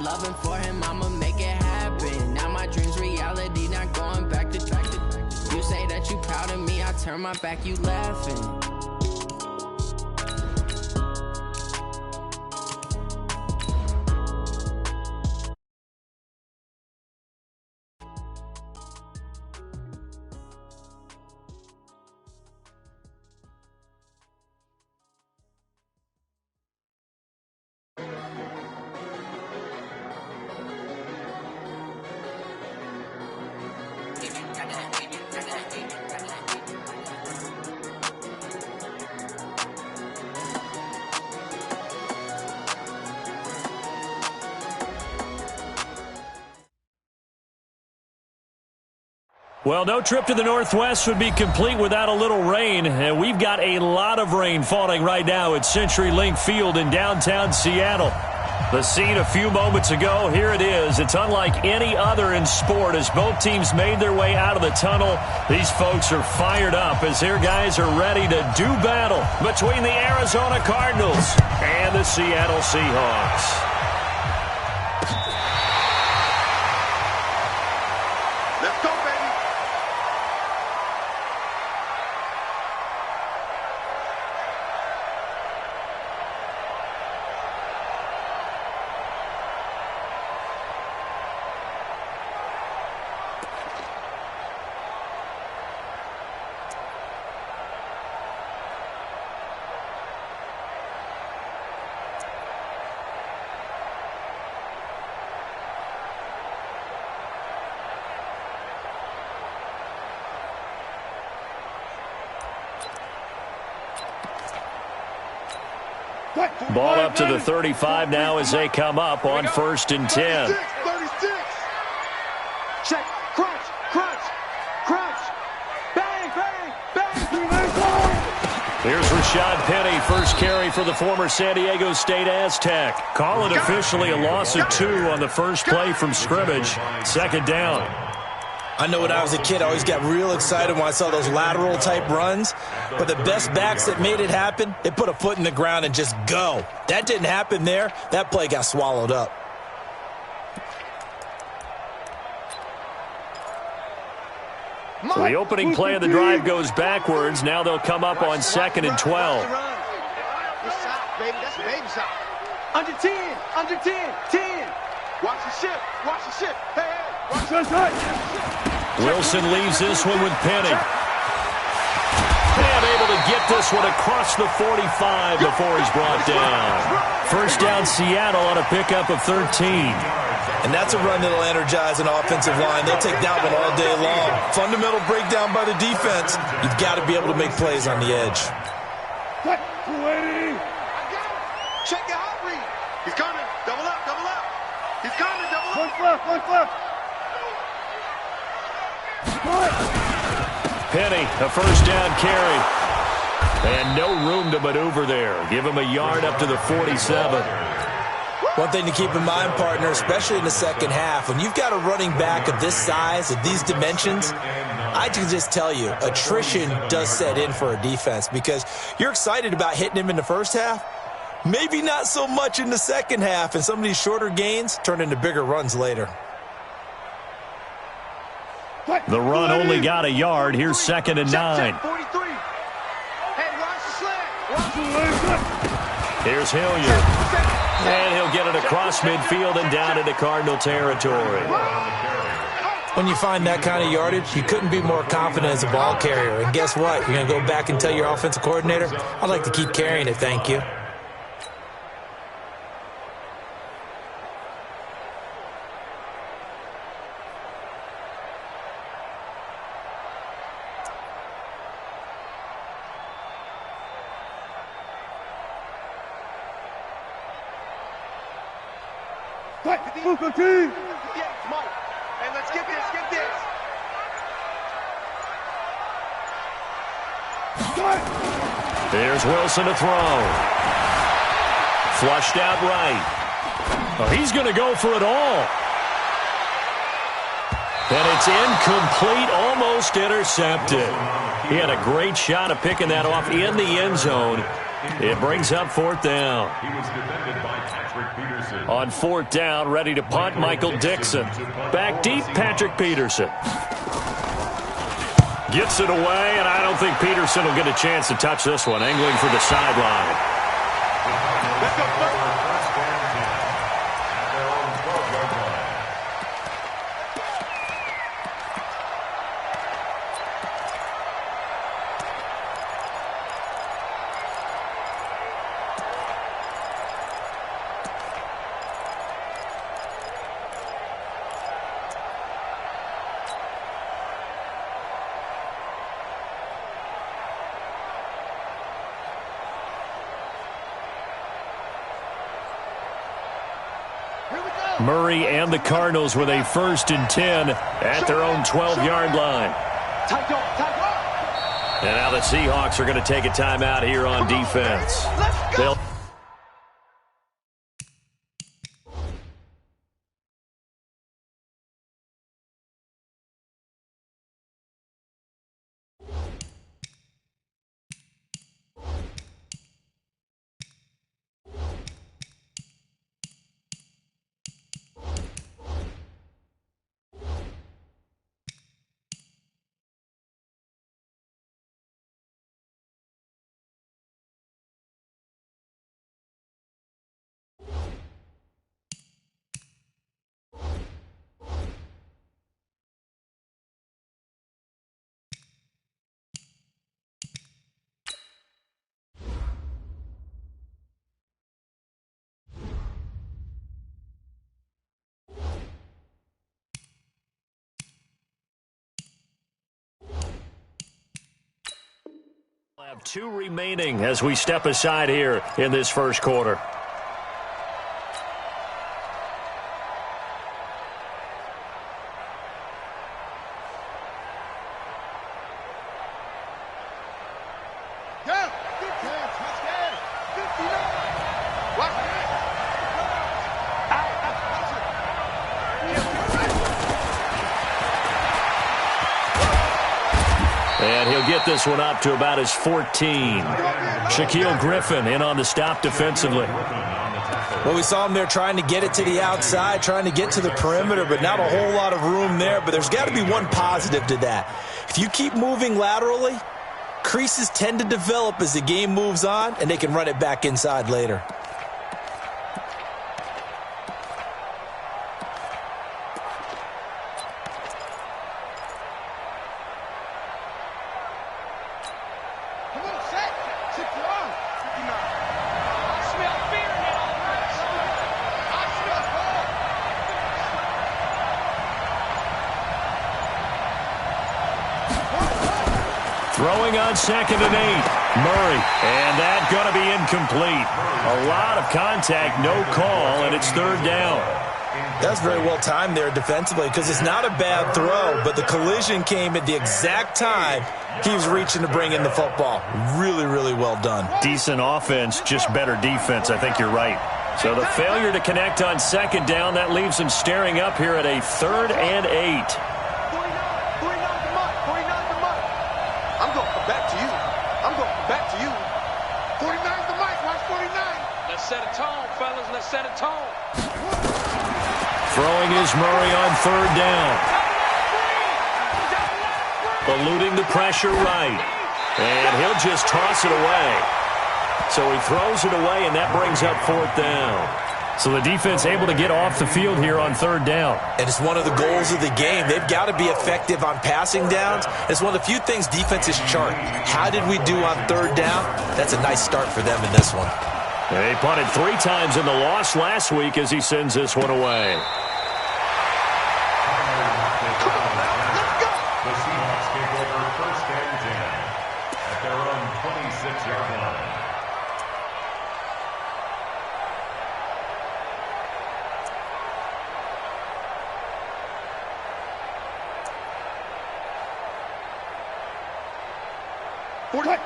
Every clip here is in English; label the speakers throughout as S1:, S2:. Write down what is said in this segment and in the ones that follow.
S1: loving for him, I'ma make it happen. Now my dreams reality, not going back to. You say that you proud of me, I turn my back, you laughing.
S2: Well, no trip to the Northwest would be complete without a little rain, and we've got a lot of rain falling right now at CenturyLink Field in downtown Seattle. The scene a few moments ago, here it is. It's unlike any other in sport as both teams made their way out of the tunnel. These folks are fired up as their guys are ready to do battle between the Arizona Cardinals and the Seattle Seahawks. Ball up to the 35 now as they come up on 1st and 10.
S3: 36. Check. Crunch. Crunch. Crunch. Bang, bang, bang.
S2: Here's Rashad Penny, first carry for the former San Diego State Aztec. Call it officially a loss of 2 on the first play from scrimmage. 2nd down.
S4: I know when I was a kid, I always got real excited when I saw those lateral-type runs. But the best backs that made it happen, they put a foot in the ground and just go. That didn't happen there. That play got swallowed up.
S2: So the opening play of the drive goes backwards. Now they'll come up on 2nd and 12.
S3: That's baby shot. Under 10. Under 10. 10. Watch the shift. Watch the shift. Hey.
S2: Wilson leaves this one with Penny. And able to get this one across the 45 before he's brought down. First down Seattle on a pickup of 13.
S4: And that's a run that'll energize an offensive line. They'll take that one all day long. Fundamental breakdown by the defense. You've got to be able to make plays on the edge.
S3: Check your hot read. He's coming. Double up, double up. He's coming, double up. One left.
S2: Penny, a first down carry. And no room to maneuver there. Give him a yard up to the 47.
S4: One thing to keep in mind, partner, especially in the second half, when you've got a running back of this size, of these dimensions, I can just tell you, attrition does set in for a defense because you're excited about hitting him in the first half. Maybe not so much in the second half, and some of these shorter gains turn into bigger runs later.
S2: The run only got a yard. Here's 2nd and 9. Here's Hilliard. And he'll get it across midfield and down into Cardinal territory.
S4: When you find that kind of yardage, you couldn't be more confident as a ball carrier. And guess what? You're going to go back and tell your offensive coordinator, I'd like to keep carrying it, thank you.
S3: Hey, let's get this.
S2: There's Wilson to throw. Flushed out right. Oh, he's going to go for it all. And it's incomplete, almost intercepted. He had a great shot of picking that off in the end zone. It brings up fourth down. On fourth down, ready to punt, Michael Dixon. Back deep, Patrick Peterson. Gets it away, and I don't think Peterson will get a chance to touch this one. Angling for the sideline. Murray and the Cardinals with a 1st and 10 at their own 12-yard line. And now the Seahawks are going to take a timeout here on defense. They'll have 2 remaining as we step aside here in this first quarter. And he'll get this one up to about his 14. Shaquille Griffin in on the stop defensively.
S4: Well, we saw him there trying to get it to the outside, trying to get to the perimeter, but not a whole lot of room there. But there's got to be one positive to that. If you keep moving laterally, creases tend to develop as the game moves on, and they can run it back inside later.
S2: Throwing on 2nd and 8. Murray. And that's going to be incomplete. A lot of contact, no call, and it's 3rd down.
S4: That's very well timed there defensively because it's not a bad throw, but the collision came at the exact time he was reaching to bring in the football. Really, really well done.
S2: Decent offense, just better defense. I think you're right. So the failure to connect on 2nd down, that leaves him staring up here at a 3rd and 8.
S3: Set a tone.
S2: Throwing is Murray on 3rd down. Eluding the pressure right. And he'll just toss it away. So he throws it away, and that brings up 4th down. So the defense able to get off the field here on 3rd down.
S4: And it's one of the goals of the game. They've got to be effective on passing downs. It's one of the few things defenses chart. How did we do on 3rd down? That's a nice start for them in this one.
S2: They punted 3 times in the loss last week as he sends this one away.
S5: The Seahawks take over 1st and 10 at their own 26-yard line.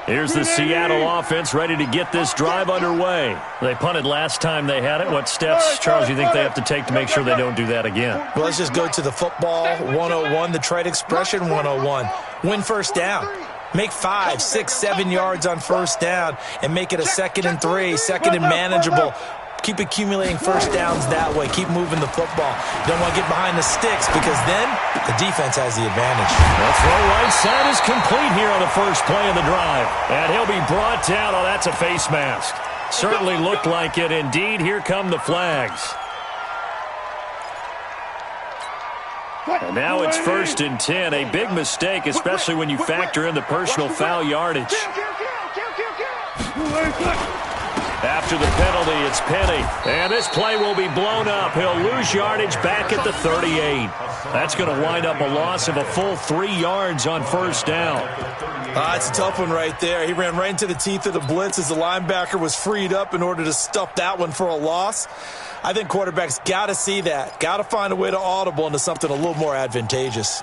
S2: Here's the Seattle offense ready to get this drive underway. They punted last time they had it. What steps, Charles, you think they have to take to make sure they don't do that again?
S4: Well, let's just go to the football 101, the trade expression 101. Win 1st down. Make 5, 6, 7 yards on first down and make it a 2nd and 3, 2nd and manageable. Keep accumulating first downs that way. Keep moving the football. You don't want to get behind the sticks because then the defense has the advantage.
S2: The throw right side is complete here on the first play of the drive. And he'll be brought down. Oh, that's a face mask. Certainly looked like it. Indeed, here come the flags. And now it's 1st and 10. A big mistake, especially when you factor in the personal foul yardage. After the penalty, it's Penny. And this play will be blown up. He'll lose yardage back at the 38. That's going to wind up a loss of a full 3 yards on first down.
S4: It's a tough one right there. He ran right into the teeth of the blitz as the linebacker was freed up in order to stuff that one for a loss. I think quarterbacks got to see that. Got to find a way to audible into something a little more advantageous.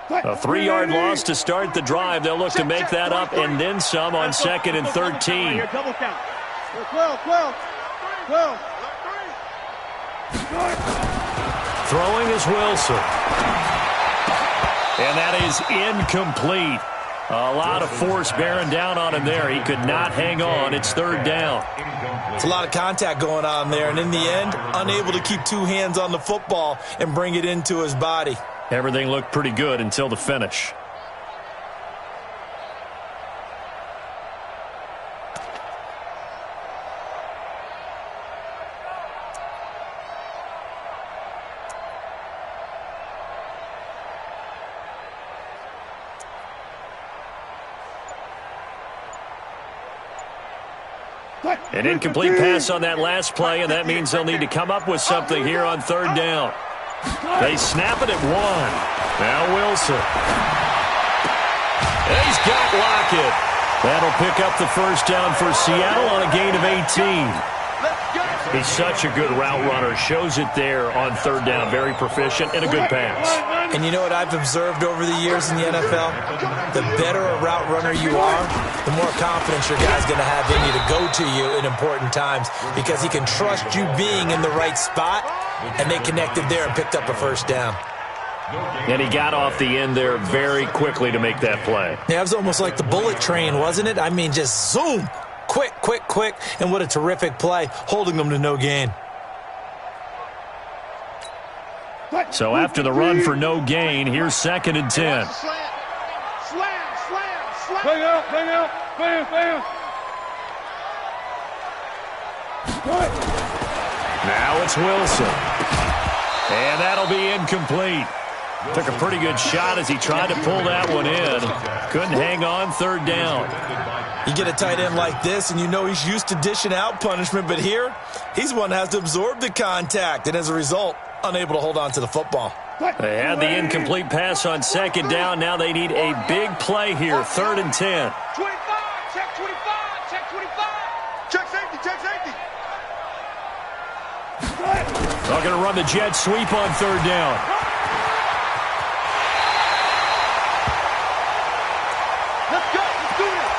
S2: A 3-yard loss to start the drive. They'll look to make that up and then some on 2nd and 13. Throwing is Wilson. And that is incomplete. A lot of force bearing down on him there. He could not hang on. It's 3rd down.
S4: It's a lot of contact going on there. And in the end, unable to keep 2 hands on the football and bring it into his body.
S2: Everything looked pretty good until the finish. An incomplete pass on that last play, and that means they'll need to come up with something here on 3rd down. They snap it at 1. Now Wilson. And he's got Lockett. That'll pick up the first down for Seattle on a gain of 18. He's such a good route runner. Shows it there on 3rd down. Very proficient and a good pass.
S4: And you know what I've observed over the years in the NFL? The better a route runner you are, the more confidence your guy's going to have in you to go to you in important times because he can trust you being in the right spot, and they connected there and picked up a first down.
S2: And he got off the end there very quickly to make that play.
S4: Yeah, it was almost like the bullet train, wasn't it? I mean, just zoom. Quick, quick, quick, and what a terrific play, holding them to no gain.
S2: So after the run for no gain, here's 2nd and 10.
S3: Bang out, bang out, bam, bam.
S2: Now it's Wilson. And that'll be incomplete. Took a pretty good shot as he tried to pull that one in. Couldn't hang on 3rd down.
S4: You get a tight end like this, and you know he's used to dishing out punishment, but here, he's one that has to absorb the contact, and as a result, unable to hold on to the football.
S2: They had the incomplete pass on 2nd down. Now they need a big play here, 3rd and 10.
S3: 25, check 25, check 25. Check safety, check safety.
S2: They're going to run the jet sweep on 3rd down.
S3: Let's go, let's do this.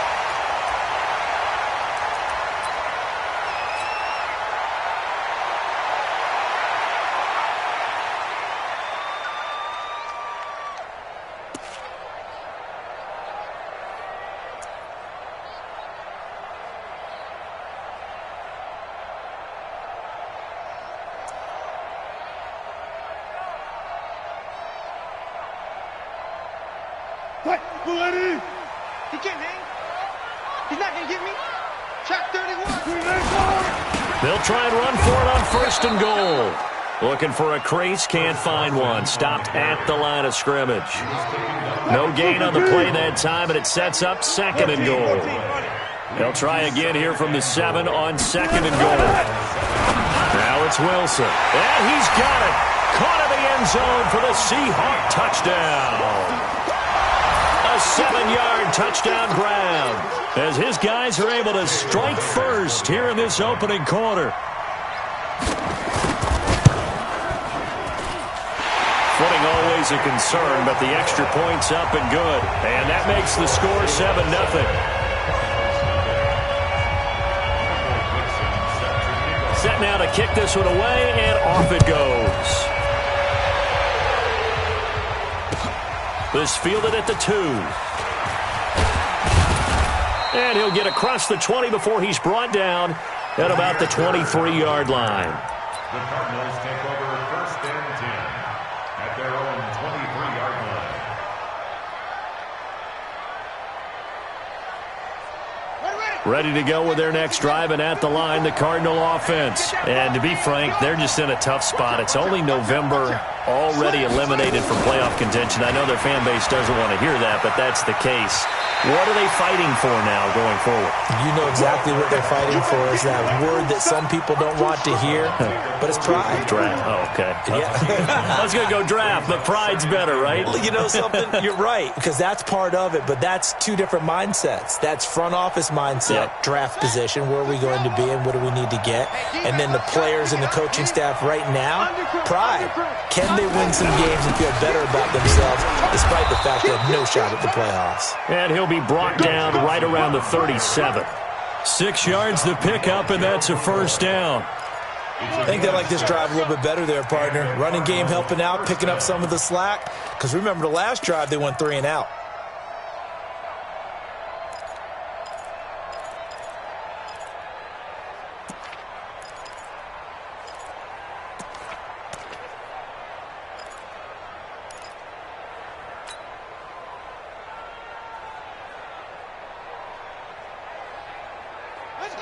S3: He can't hang. He's not going to get me. Check 31.
S2: They'll try and run for it on 1st and goal. Looking for a crease, can't find one. Stopped at the line of scrimmage. No gain on the play that time, and it sets up 2nd and goal. They'll try again here from the 7 on 2nd and goal. Now it's Wilson. And he's got it. Caught in the end zone for the Seahawk touchdown. A 7-yard touchdown grab as his guys are able to strike first here in this opening quarter. Footing always a concern, but the extra point's up and good. And that makes the score 7-0. Set now to kick this one away, and off it goes. This fielded at the 2. And he'll get across the 20 before he's brought down at about the 23-yard line.
S5: The Cardinals take over 1st and 10 at their own 23-yard line.
S2: Ready to go with their next drive, and at the line, the Cardinal offense. And to be frank, they're just in a tough spot. It's only November, already eliminated from playoff contention. I know their fan base doesn't want to hear that, but that's the case. What are they fighting for now going forward?
S4: You know exactly what they're fighting for is that word that some people don't want to hear, but it's pride.
S2: Draft. Oh, okay.
S4: Yeah.
S2: I was going to go draft, but pride's better, right?
S4: Well, you know something? You're right, because that's part of it, but that's two different mindsets. That's front office mindset, draft position, where are we going to be and what do we need to get? And then the players and the coaching staff right now, pride. Can they win some games and feel better about themselves despite the fact they have no shot at the playoffs?
S2: And he'll be brought down right around the 37. 6 yards the pickup, and that's a first down.
S4: I think they like this drive a little bit better there, partner. Running game helping out, picking up some of the slack. Because remember the last drive, they went 3 and out.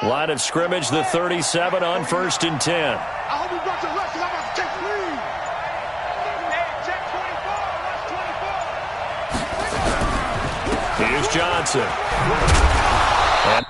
S2: Line of scrimmage, the 37 on 1st and 10.
S3: I hope we brought your rush, 'cause I'm about to take the lead. Hey, check 24. Watch 24.
S2: Here's Johnson. And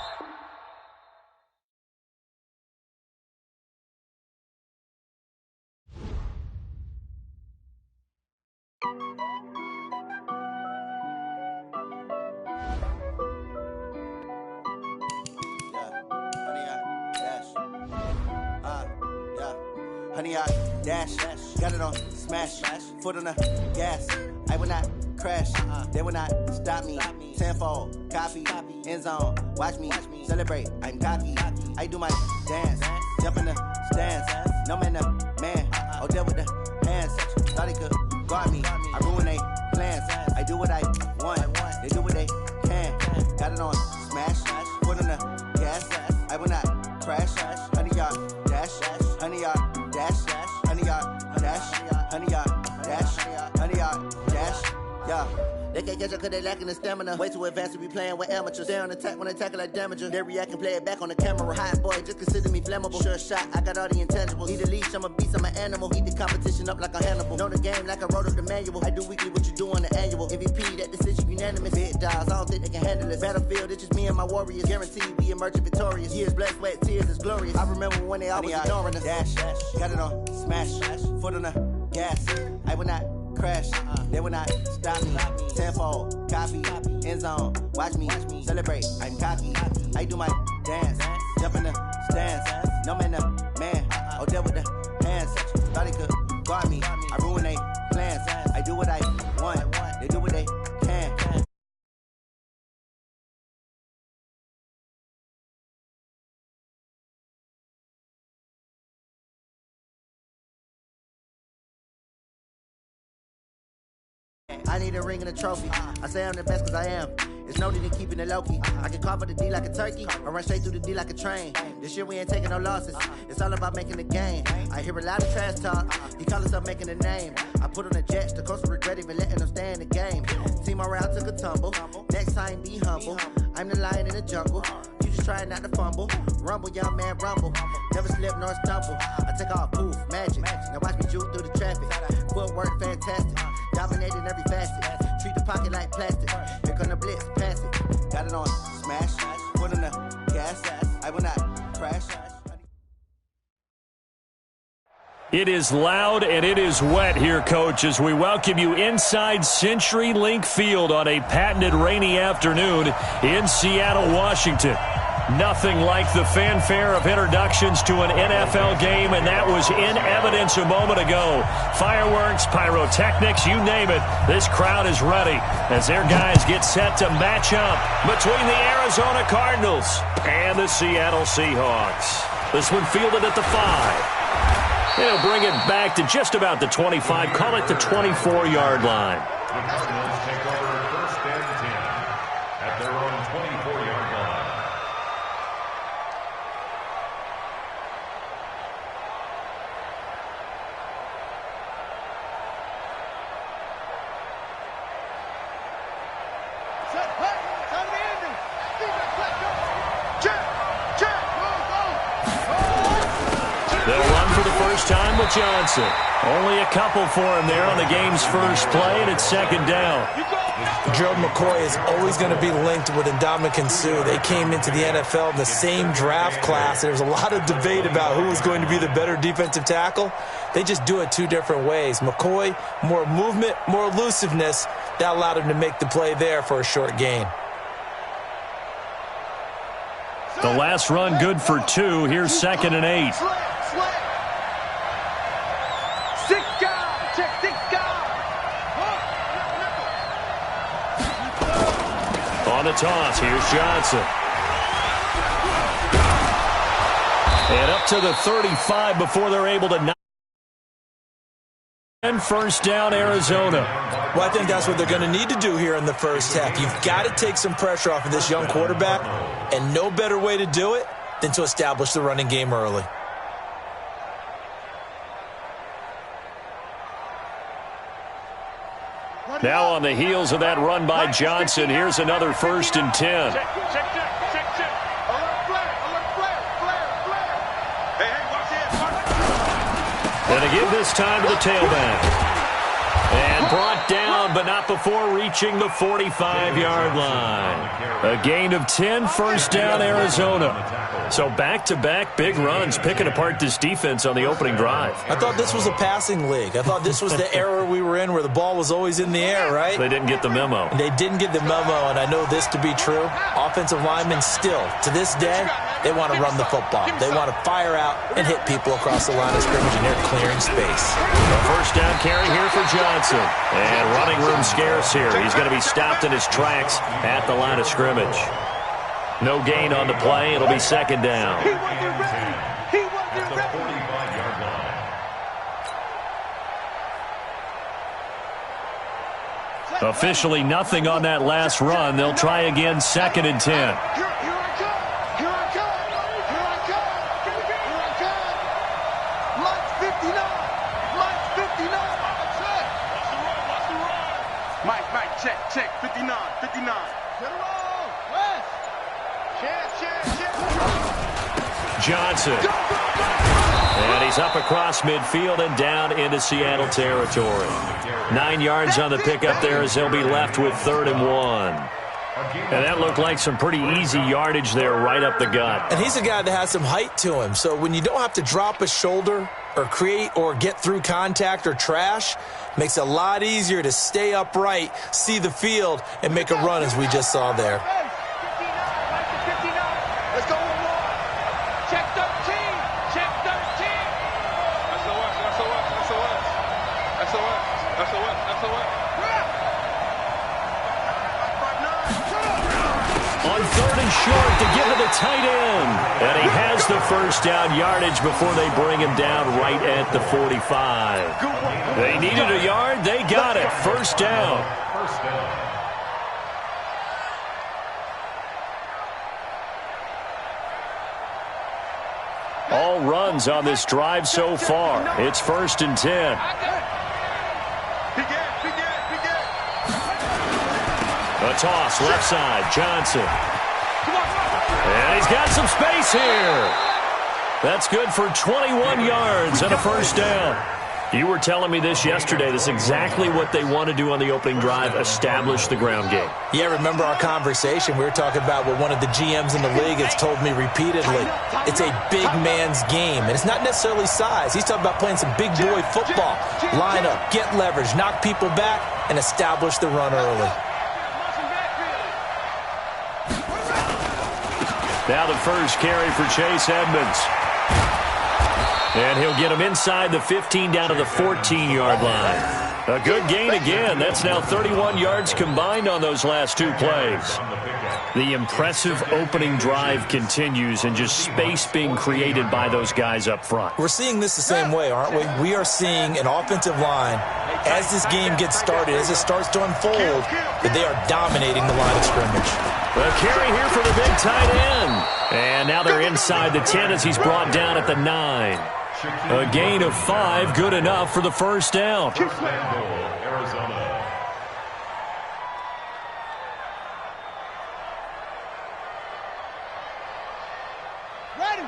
S6: Honey, I dash, got it on smash, foot on the gas. I will not crash, they will not stop me. Tenfold, copy, end zone, watch me celebrate. I'm cocky, I do my dance, jump in the stands. No man, the man, oh, there with the hands. Thought he could guard me, I ruin they plans. I do what I want, they do what they can. Got it on smash, foot on the gas. I will not crash, honey, y'all dash, honey, y'all dash, honey, y'all dash, honey, y'all dash, honey, y'all dash, yeah. They can't catch up cause they lacking the stamina. Way too advanced to be playing with amateurs. Stay on attack when they tackle like damager. They react and play it back on the camera. Hot boy, just consider me flammable. Sure shot, I got all the intangibles. Need a leash, I'm a beast, I'm an animal. Eat the competition up like a Hannibal. Know the game like I wrote up the manual. I do weekly what you do on the annual. MVP, that decision unanimous. Big dogs, I don't think they can handle this. Battlefield, it's just me and my warriors. Guaranteed we emerge victorious. Years, blood, sweat, tears, it's glorious. I remember when they always ignoring us. Dash, got it on smash, foot on the gas. I will not crash, they will not stop me. Tenfold, copy, end zone, watch me celebrate. I'm cocky, I do my dance, jump in the stands. No man, the man, oh, there with the hands. Thought he could guard me, I ruin they plans. I do what I want, they do what they can. I need a ring and a trophy. I say I'm the best cause I am. It's no need in keeping it low-key. I can carve up the D like a turkey or run straight through the D like a train. This year we ain't taking no losses. It's all about making the game. I hear a lot of trash talk. He call himself making a name. I put on the Jets. The coach will regret even letting them stay in the game. Team around took a tumble. Next time be humble. I'm the lion in the jungle. You just trying not to fumble. Rumble, young man, rumble. Never slip nor stumble. I take off, poof, magic. Now watch me juke through the traffic. Footwork fantastic. Dominating every facet. Treat the pocket like plastic. Here come the blitz, pass it. Got it on smash. Put in the gas. I will not crash.
S2: it is loud and it is wet here, Coach, as we welcome you inside CenturyLink Field on a patented rainy afternoon in Seattle, Washington. Nothing like the fanfare of introductions to an NFL game, and that was in evidence a moment ago. Fireworks, pyrotechnics, you name it. This crowd is ready as their guys get set to match up between the Arizona Cardinals and the Seattle Seahawks. This one fielded at the 5. They'll bring it back to just about the 25, call it the 24-yard line.
S5: The Cardinals take over first and 10 at their own 24-yard line.
S2: They'll run for the first time with Johnson. Only a couple for him there on the game's first play, and it's second down.
S4: Gerald McCoy is always going to be linked with Ndamukong Suh. They came into the NFL in the same draft class. There's a lot of debate about who was going to be the better defensive tackle. They just do it two different ways. McCoy, more movement, more elusiveness. That allowed him to make the play there for a short gain.
S2: The last run good for 2. Here's second and 8. On the toss, here's Johnson. And up to the 35 before they're able to knock. And first down, Arizona.
S4: Well, I think that's what they're going to need to do here in the first half. You've got to take some pressure off of this young quarterback, and no better way to do it than to establish the running game early.
S2: Now on the heels of that run by Johnson, here's another first and 10. And again this time to the tailback. And brought down, but not before reaching the 45-yard line. A gain of 10, first down, Arizona. So back-to-back big runs, picking apart this defense on the opening drive.
S4: I thought this was a passing league. I thought this was the era we were in where the ball was always in the air, right?
S2: They didn't get the memo.
S4: They didn't get the memo, and I know this to be true. Offensive linemen still, to this day, they want to run the football. They want to fire out and hit people across the line of scrimmage, and they're clearing space.
S2: A first down carry here for Johnson. And running room scarce here. He's going to be stopped in his tracks at the line of scrimmage. No gain on the play. It'll be second down. Officially nothing on that last run. They'll try again, second and 10.
S3: Check, 59.
S2: Johnson. And he's up across midfield and down into Seattle territory. 9 yards on the pickup there as they'll be left with 3rd and 1. And that looked like some pretty easy yardage there right up the gut.
S4: And he's a guy that has some height to him. So when you don't have to drop a shoulder or create or get through contact or trash, makes it a lot easier to stay upright, see the field, and make a run as we just saw there.
S3: Let's go. Check 13. Check 13. SOS.
S2: On 3rd and short to give to the tight end. And he has the first down yardage before they bring him down right at the 45. They needed a yard. They got it. First down. All runs on this drive so far. It's 1st and 10. A toss, left side, Johnson. And he's got some space here. That's good for 21 yards and a first down. You were telling me this yesterday. This is exactly what they want to do on the opening drive, establish the ground game.
S4: Yeah, remember our conversation? We were talking about what one of the GMs in the league has told me repeatedly. It's a big man's game, and it's not necessarily size. He's talking about playing some big boy football. Line up, get leverage, knock people back, and establish the run early.
S2: Now the first carry for Chase Edmonds. And he'll get him inside the 15 down to the 14-yard line. A good gain again. That's now 31 yards combined on those last two plays. The impressive opening drive continues and just space being created by those guys up front.
S4: We're seeing this the same way, aren't we? We are seeing an offensive line, as this game gets started, as it starts to unfold, that they are dominating the line of scrimmage.
S2: A carry here for the big tight end. And now they're inside the 10 as he's brought down at the 9. A gain of 5, good enough for the first down.
S5: Arizona.
S3: Ready.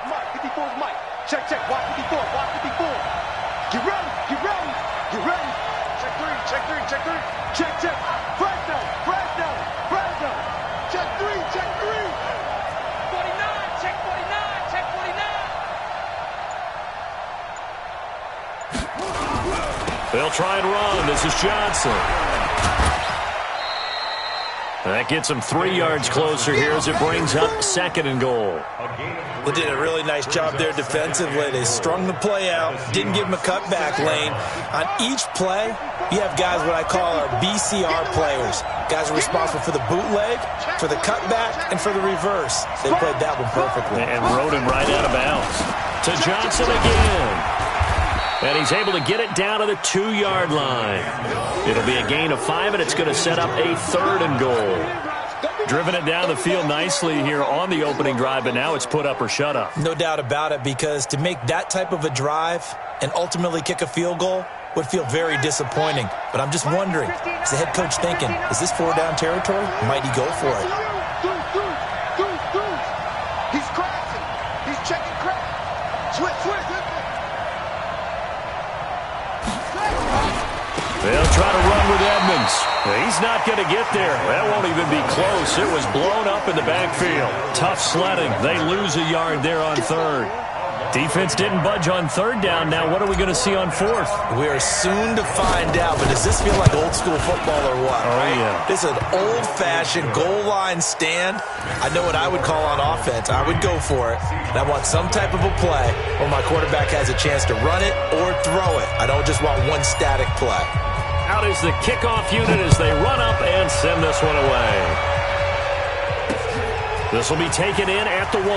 S3: Mike, 54's Mike. Check, check. Watch 54. Watch 54. Get ready. Get ready. Get ready. Check 3. Check 3. Check 3. Check, check. Fresno. Fresno. Fresno. Check 3. Check 3. 49. Check 49. Check 49.
S2: They'll try and run. This is Johnson. That gets him 3 yards closer here as it brings up 2nd and goal.
S4: They did a really nice job there defensively. They strung the play out, didn't give him a cutback lane. On each play, you have guys what I call our BCR players. Guys are responsible for the bootleg, for the cutback, and for the reverse. They played that one perfectly.
S2: And rode him right out of bounds. To Johnson again. And he's able to get it down to the 2-yard line. It'll be a gain of 5, and it's going to set up a 3rd and goal. Driven it down the field nicely here on the opening drive, but now it's put up or shut up.
S4: No doubt about it, because to make that type of a drive and ultimately kick a field goal would feel very disappointing. But I'm just wondering, is the head coach thinking, is this 4-down territory? Might he go for it?
S3: He's crashing. He's checking crack. Switch.
S2: They'll try to run with Edmonds. He's not going to get there. That won't even be close. It was blown up in the backfield. Tough sledding. They lose a yard there on 3rd. Defense didn't budge on 3rd down. Now what are we going to see on 4th?
S4: We are soon to find out, but does this feel like old school football or what?
S2: Oh, yeah.
S4: This is an old-fashioned goal line stand. I know what I would call on offense. I would go for it. And I want some type of a play where my quarterback has a chance to run it or throw it. I don't just want one static play.
S2: Out is the kickoff unit as they run up and send this one away. This will be taken in at the 1.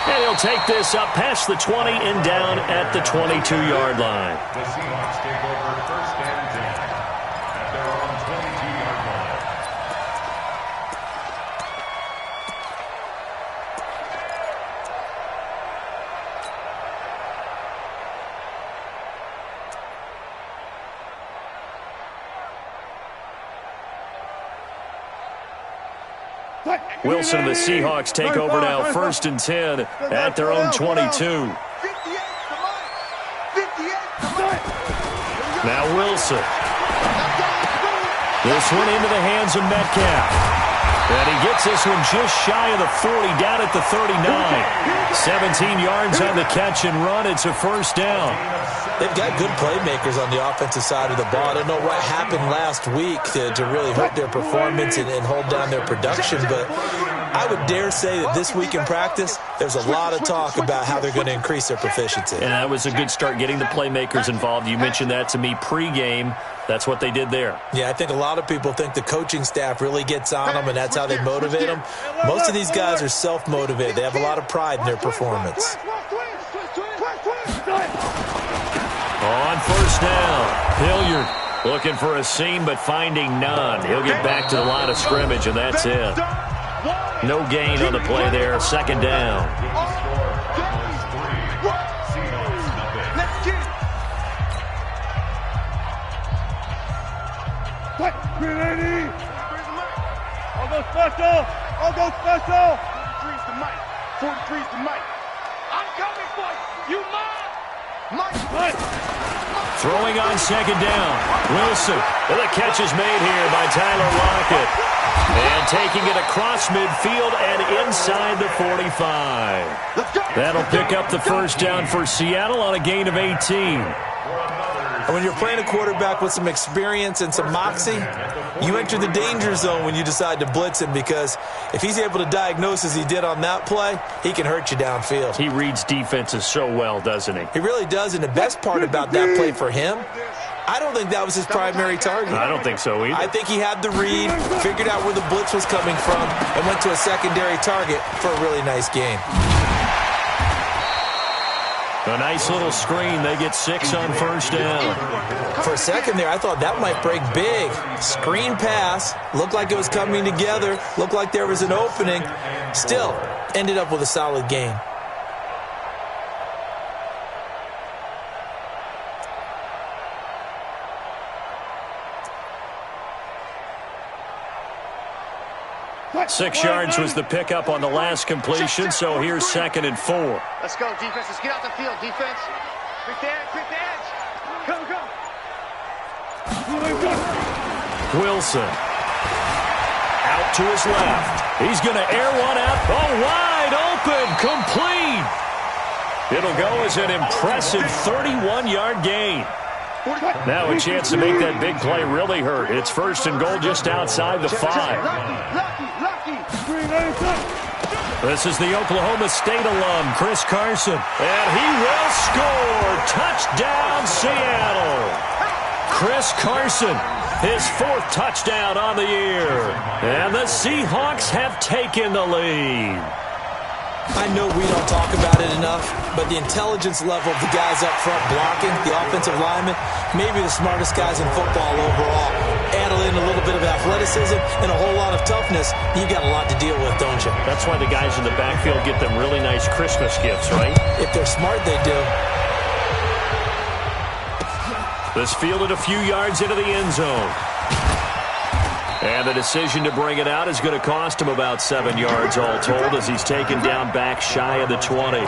S2: And he'll take this up past the 20 and down at the 22-yard line.
S5: The Seahawks take over 1st and 10 at their own 22-yard line.
S2: Wilson and the Seahawks take over now 1st and 10 at their own 22. Now Wilson. This one into the hands of Metcalf. And he gets this one just shy of the 40, down at the 39. 17 yards on the catch and run. It's a 1st down.
S4: They've got good playmakers on the offensive side of the ball. I don't know what happened last week to really hurt their performance and hold down their production, but I would dare say that this week in practice, there's a lot of talk about how they're going to increase their proficiency.
S2: And that was a good start, getting the playmakers involved. You mentioned that to me pregame. That's what they did there.
S4: Yeah, I think a lot of people think the coaching staff really gets on them, and that's how they motivate them. Most of these guys are self-motivated. They have a lot of pride in their performance.
S2: On 1st down, Hilliard looking for a seam but finding none. He'll get back to the line of scrimmage, and that's it. No gain on the play there. 2nd down.
S3: I'll go special. 43's the mic. 43's the mic. I'm coming for you. You mine. Mike.
S2: Throwing on 2nd down. Wilson. Well, the catch is made here by Tyler Lockett. And taking it across midfield and inside the 45. That'll pick up the 1st down for Seattle on a gain of 18.
S4: And when you're playing a quarterback with some experience and some moxie, you enter the danger zone when you decide to blitz him, because if he's able to diagnose as he did on that play, he can hurt you downfield.
S2: He reads defenses so well, doesn't he?
S4: He really does, and the best part about that play for him, I don't think that was his primary target.
S2: I don't think so either.
S4: I think he had the read, figured out where the blitz was coming from, and went to a secondary target for a really nice gain.
S2: A nice little screen. They get 6 on first down.
S4: For a second there, I thought that might break big. Screen pass. Looked like it was coming together. Looked like there was an opening. Still, ended up with a solid gain.
S2: Six yards was the pickup on the last completion, so here's 2nd and 4.
S3: Let's go, defense. Let's get out the field, defense. Quick the edge. Come.
S2: Wilson. Out to his left. He's going to air one out. Oh, wide open. Complete. It'll go as an impressive 31-yard gain. Now a chance to make that big play really hurt. It's 1st and goal just outside the 5. This is the Oklahoma State alum, Chris Carson. And he will score. Touchdown, Seattle. Chris Carson, his 4th touchdown on the year. And the Seahawks have taken the lead.
S4: I know we don't talk about it enough, but the intelligence level of the guys up front blocking, the offensive linemen, maybe the smartest guys in football overall. Add in a little bit of athleticism and a whole lot of toughness, you got a lot to deal with, don't you?
S2: That's why the guys in the backfield get them really nice Christmas gifts, right?
S4: If they're smart, they do.
S2: This fielded a few yards into the end zone. And the decision to bring it out is going to cost him about 7 yards all told, as he's taken down back shy of the 20.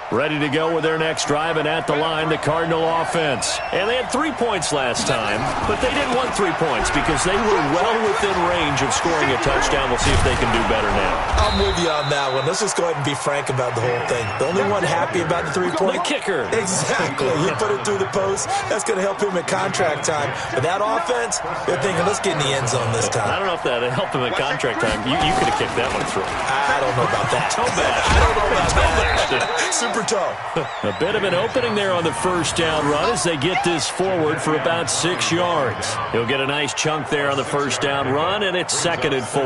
S2: Ready to go with their next drive, and at the line, the Cardinal offense. And they had 3 points last time, but they didn't want 3 points because they were well within range of scoring a touchdown. We'll see if they can do better now.
S4: I'm with you on that one. Let's just go ahead and be frank about the whole thing. The only one happy about the 3-point?
S2: The kicker.
S4: Exactly. He put it through the post. That's going to help him at contract time. But that offense, they're thinking, let's get in the end zone this time.
S2: I don't know if that helped him at contract time. You could have kicked that one through.
S4: I don't know about that.
S2: Toe bash.
S4: I don't know about that. Super toe.
S2: A bit of an opening there on the first down run as they get this forward for about 6 yards. He'll get a nice chunk there on the first down run, and it's 2nd and 4.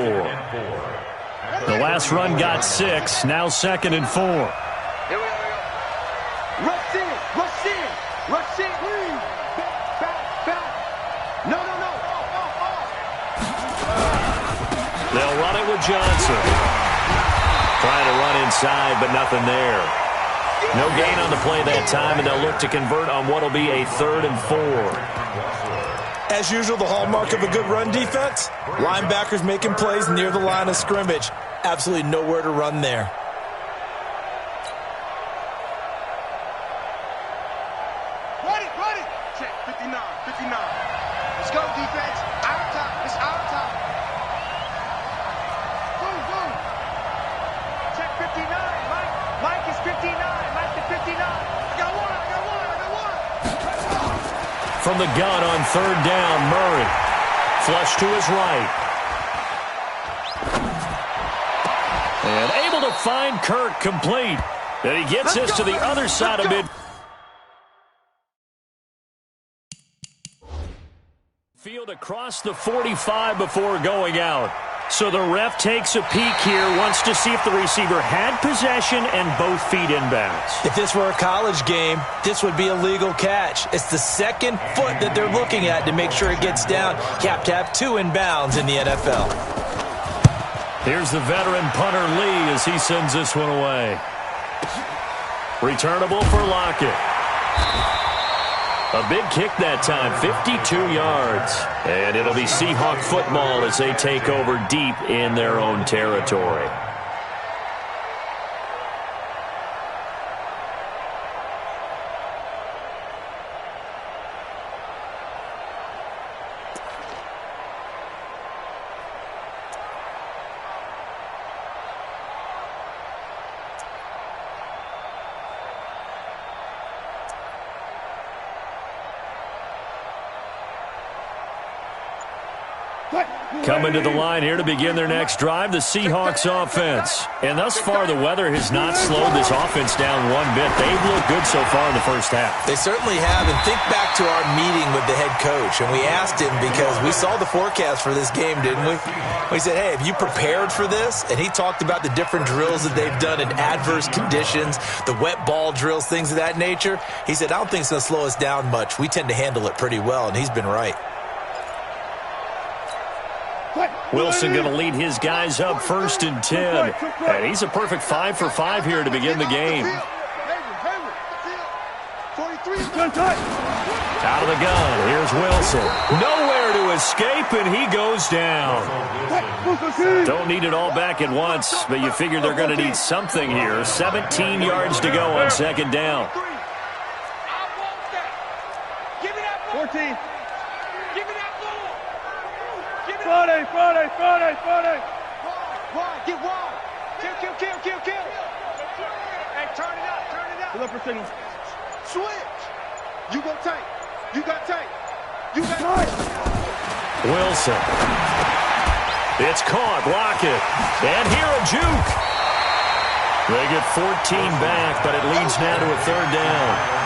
S2: The last run got 6, now 2nd and 4.
S3: Here we go. Rush in. Back. No.
S2: They'll run it with Johnson. Trying to run inside, but nothing there. No gain on the play that time, and they'll look to convert on what will be a 3rd and 4.
S4: As usual, the hallmark of a good run defense, linebackers making plays near the line of scrimmage. Absolutely nowhere to run there.
S3: Ready. Check, 59. Let's go, defense. Our time. It's our time. Boom. Check 59. Mike is 59. Mike to 59. I got one.
S2: From the gun on 3rd down, Murray. Flush to his right. And able to find Kirk complete. And he gets this to the other side of mid. Field across the 45 before going out. So the ref takes a peek here, wants to see if the receiver had possession and both feet inbounds.
S4: If this were a college game, this would be a legal catch. It's the 2nd foot that they're looking at to make sure it gets down. You have to have 2 inbounds in the NFL.
S2: Here's the veteran punter Lee as he sends this one away. Returnable for Lockett. A big kick that time, 52 yards. And it'll be Seahawk football as they take over deep in their own territory. Coming to the line here to begin their next drive, the Seahawks offense. And thus far, the weather has not slowed this offense down one bit. They've looked good so far in the first half.
S4: They certainly have. And think back to our meeting with the head coach. And we asked him because we saw the forecast for this game, didn't we? We said, hey, have you prepared for this? And he talked about the different drills that they've done in adverse conditions, the wet ball drills, things of that nature. He said, I don't think it's going to slow us down much. We tend to handle it pretty well, and he's been right.
S2: Wilson going to lead his guys up 1st and 10. And he's a perfect 5 for 5 here to begin the game. Out of the gun, here's Wilson. Nowhere to escape, and he goes down. Don't need it all back at once, but you figure they're going to need something here. 17 yards to go on 2nd down.
S3: 14. Friday. Wide, get wide. Kill. Hey, turn it up. Pull up for switch. You go tight. You got tight.
S2: Wilson. It's caught. Block it. And here a juke. They get 14 back, but it leads now to a 3rd down.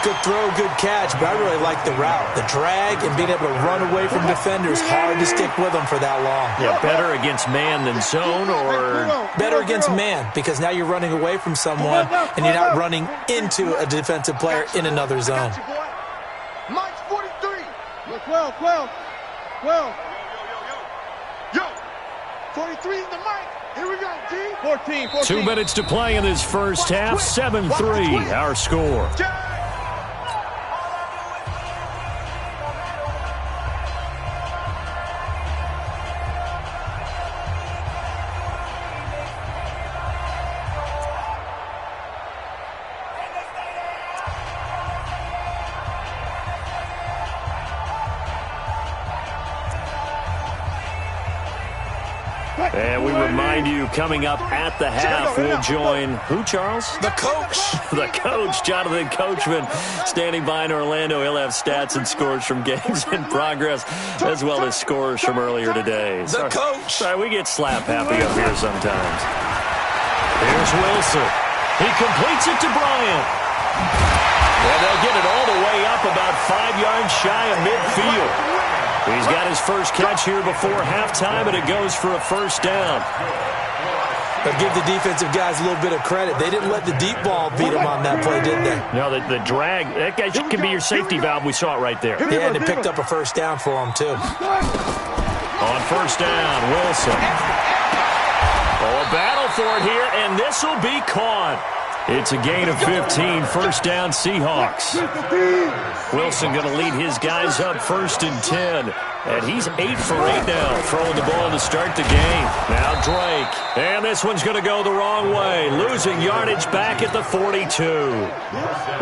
S4: Good throw, good catch, but I really like the route. The drag and being able to run away from defenders, hard to stick with them for that long.
S2: Yeah, better against man than zone, or
S4: better against man, because now you're running away from someone and you're not running into a defensive player in another zone.
S3: Mike's 43. 12. Yo. 43 is the mic. Here we go, G. 14.
S2: 2 minutes to play in this first half. 7-3, our score. And we remind you, coming up at the half, we'll join who, Charles?
S4: The coach.
S2: The coach, Jonathan Coachman, standing by in Orlando. He'll have stats and scores from games in progress, as well as scores from earlier today.
S4: The coach.
S2: Sorry, we get slap happy up here sometimes. Here's Wilson. He completes it to Bryant. And they'll get it all the way up about 5 yards shy of midfield. He's got his first catch here before halftime, and it goes for a 1st down.
S4: But give the defensive guys a little bit of credit. They didn't let the deep ball beat them on that play, did they?
S2: No, the drag, that guy can be your safety valve. We saw it right there.
S4: Yeah, and it picked up a 1st down for them, too.
S2: On 1st down, Wilson. Oh, a battle for it here, and this will be caught. It's a gain of 15, 1st down Seahawks. Wilson going to lead his guys up 1st and 10. And he's 8 for 8 now, throwing the ball to start the game. Now Drake. And this one's going to go the wrong way, losing yardage back at the 42.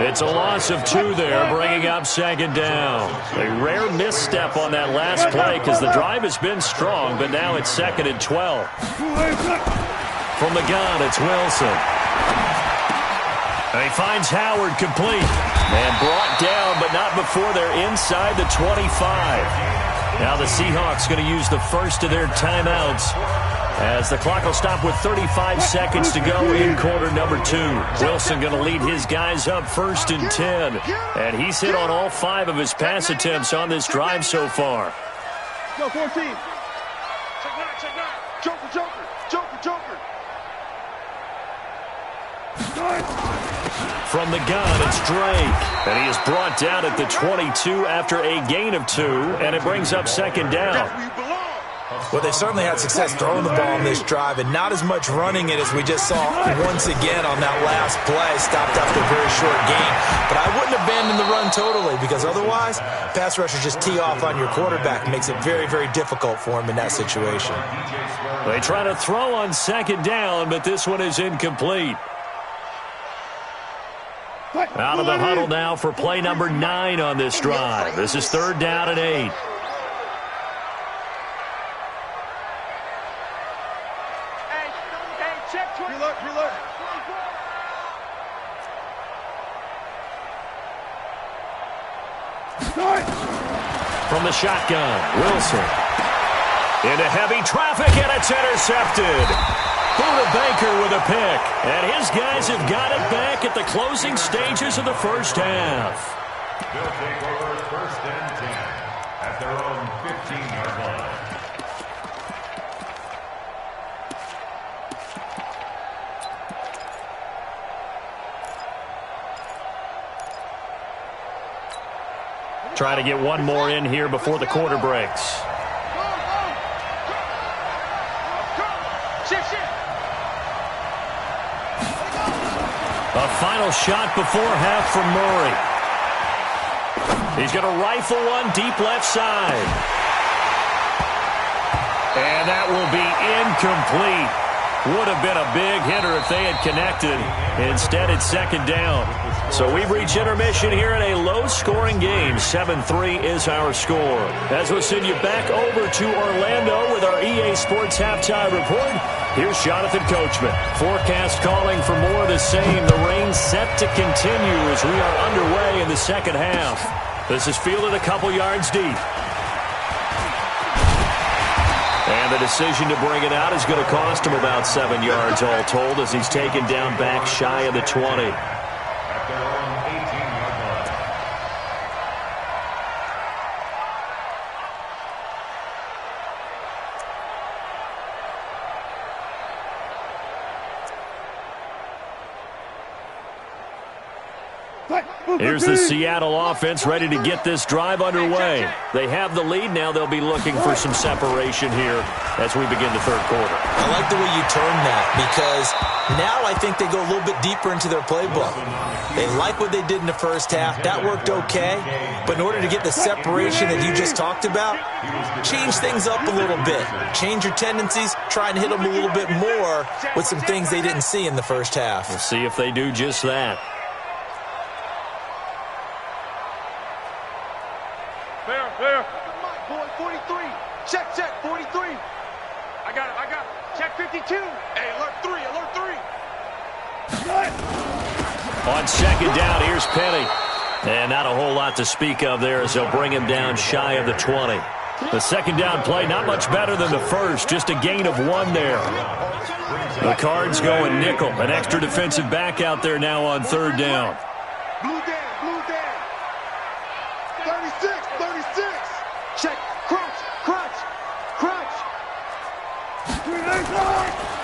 S2: It's a loss of 2 there, bringing up 2nd down. A rare misstep on that last play because the drive has been strong, but now it's 2nd and 12. From the gun, it's Wilson. And he finds Howard complete. And brought down, but not before they're inside the 25. Now the Seahawks going to use the first of their timeouts as the clock will stop with 35 seconds to go in quarter number 2. Wilson going to lead his guys up 1st and 10. And he's hit on all 5 of his pass attempts on this drive so far.
S3: Go, 14. Check 9. Joker.
S2: From the gun, it's Drake. And he is brought down at the 22 after a gain of 2. And it brings up 2nd down.
S4: Well, they certainly had success throwing the ball on this drive and not as much running it as we just saw once again on that last play. Stopped after a very short gain. But I wouldn't abandon the run totally because otherwise, pass rushers just tee off on your quarterback. Makes it very, very difficult for him in that situation.
S2: They try to throw on 2nd down, but this one is incomplete. Out of the huddle now for play number 9 on this drive. This is 3rd down and 8.
S3: Reload.
S2: From the shotgun, Wilson. Into heavy traffic, and it's intercepted. Buda Baker with a pick. And his guys have got it back at the closing stages of the first half.
S5: They'll take over 1st and 10 at their own 15-yard line.
S2: Try to get one more in here before the quarter breaks. A final shot before half from Murray. He's going to rifle one deep left side. And that will be incomplete. Would have been a big hitter if they had connected. Instead, it's 2nd down. So we've reached intermission here in a low-scoring game. 7-3 is our score. As we'll send you back over to Orlando with our EA Sports Halftime Report, here's Jonathan Coachman. Forecast calling for more of the same. The rain set to continue as we are underway in the second half. This is fielded a couple yards deep. And the decision to bring it out is going to cost him about 7 yards all told as he's taken down back shy of the 20.
S5: At their own 18-yard line.
S2: Here's the Seattle offense ready to get this drive underway. They have the lead. Now they'll be looking for some separation here as we begin the third quarter.
S4: I like the way you term that because now I think they go a little bit deeper into their playbook. They like what they did in the first half. That worked okay. But in order to get the separation that you just talked about, change things up a little bit. Change your tendencies. Try and hit them a little bit more with some things they didn't see in the first half.
S2: We'll see if they do just that.
S3: Fair. Boy, 43. Check, 43. I got it. Check 52. Hey, alert 3.
S2: On 2nd down, here's Penny. And not a whole lot to speak of there as they'll bring him down shy of the 20. The 2nd down play, not much better than the first, just a gain of 1 there. The Cards going nickel, an extra defensive back out there now on 3rd down.
S3: Blue down. 36. Check, crunch.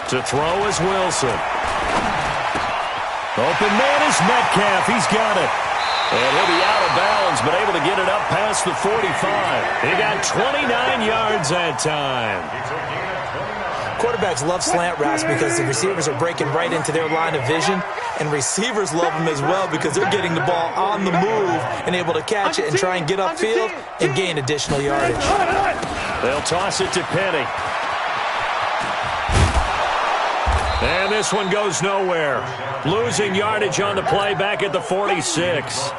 S2: To throw is Wilson. Open man is Metcalf. He's got it. And he'll be out of bounds, but able to get it up past the 45. He got 29 yards that time.
S4: Quarterbacks love slant routes because the receivers are breaking right into their line of vision, and receivers love them as well because they're getting the ball on the move and able to catch it and try and get upfield and gain additional yardage.
S2: They'll toss it to Penny. And this one goes nowhere. Losing yardage on the play back at the 46.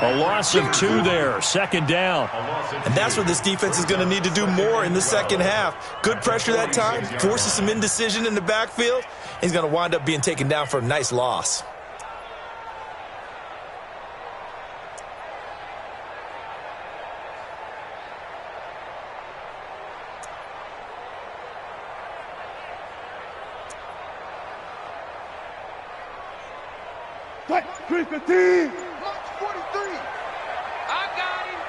S2: A loss of 2 there, 2nd down.
S4: And that's what this defense is going to need to do more in the second half. Good pressure that time, forces some indecision in the backfield. He's going to wind up being taken down for a nice loss.
S3: March 43. I got him.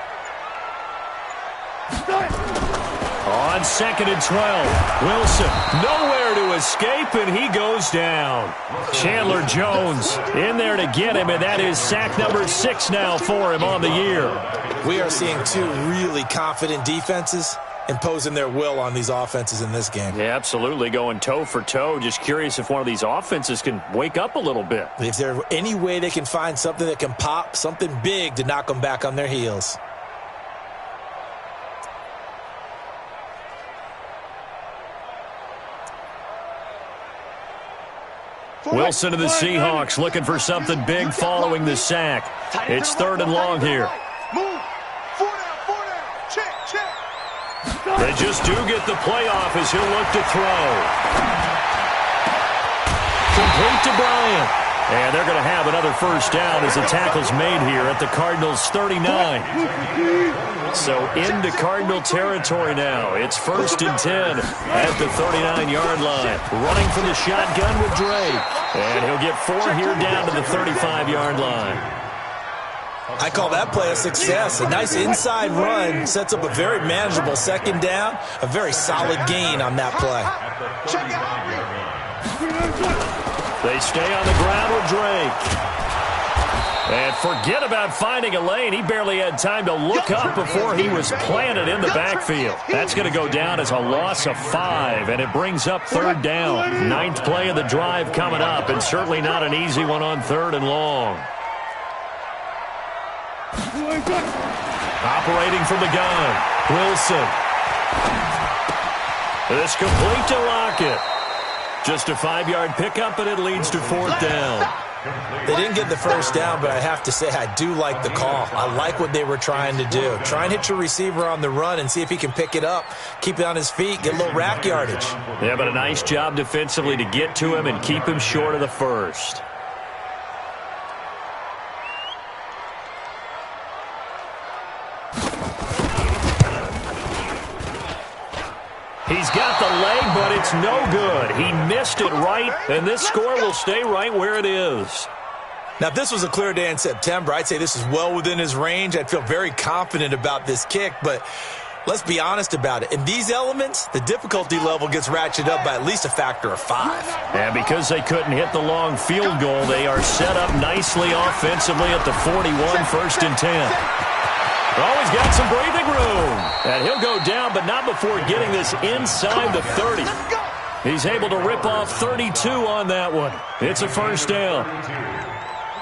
S2: On 2nd and 12, Wilson nowhere to escape, and he goes down. Chandler Jones in there to get him, and that is sack number 6 now for him on the year.
S4: We are seeing 2 really confident defenses imposing their will on these offenses in this game.
S2: Yeah, absolutely, going toe for toe. Just curious if one of these offenses can wake up a little bit.
S4: If there's any way they can find something that can pop, something big to knock them back on their heels.
S2: Wilson and the Seahawks looking for something big following the sack. It's 3rd and long here.
S3: Move. 4 down. Check.
S2: They just do get the playoff as he'll look to throw. Complete to Bryant. And they're going to have another first down as the tackle's made here at the Cardinals' 39. So into Cardinal territory now. It's 1st and 10 at the 39-yard line. Running from the shotgun with Drake. And he'll get 4 here down to the 35-yard line.
S4: I call that play a success. A nice inside run sets up a very manageable second down. A very solid gain on that play.
S2: They stay on the ground with Drake. And forget about finding a lane. He barely had time to look up before he was planted in the backfield. That's going to go down as a loss of 5, and it brings up 3rd down. 9th play of the drive coming up, and certainly not an easy one on 3rd and long. Operating from the gun, Wilson. It's complete to Lockett. Just a 5-yard pickup, and it leads to 4th down.
S4: They didn't get the first down, but I have to say I do like the call. I like what they were trying to do. Try and hit your receiver on the run and see if he can pick it up, keep it on his feet, get a little rack yardage.
S2: Yeah, but a nice job defensively to get to him and keep him short of the first. He's got the leg, but it's no good. He missed it right, and this score will stay right where it is.
S4: Now, if this was a clear day in September, I'd say this is well within his range. I'd feel very confident about this kick, but let's be honest about it. In these elements, the difficulty level gets ratcheted up by at least a factor of 5.
S2: And because they couldn't hit the long field goal, they are set up nicely offensively at the 41, 1st and 10. Oh, he's got some breathing room. And he'll go down, but not before getting this inside the 30. He's able to rip off 32 on that one. It's a first down.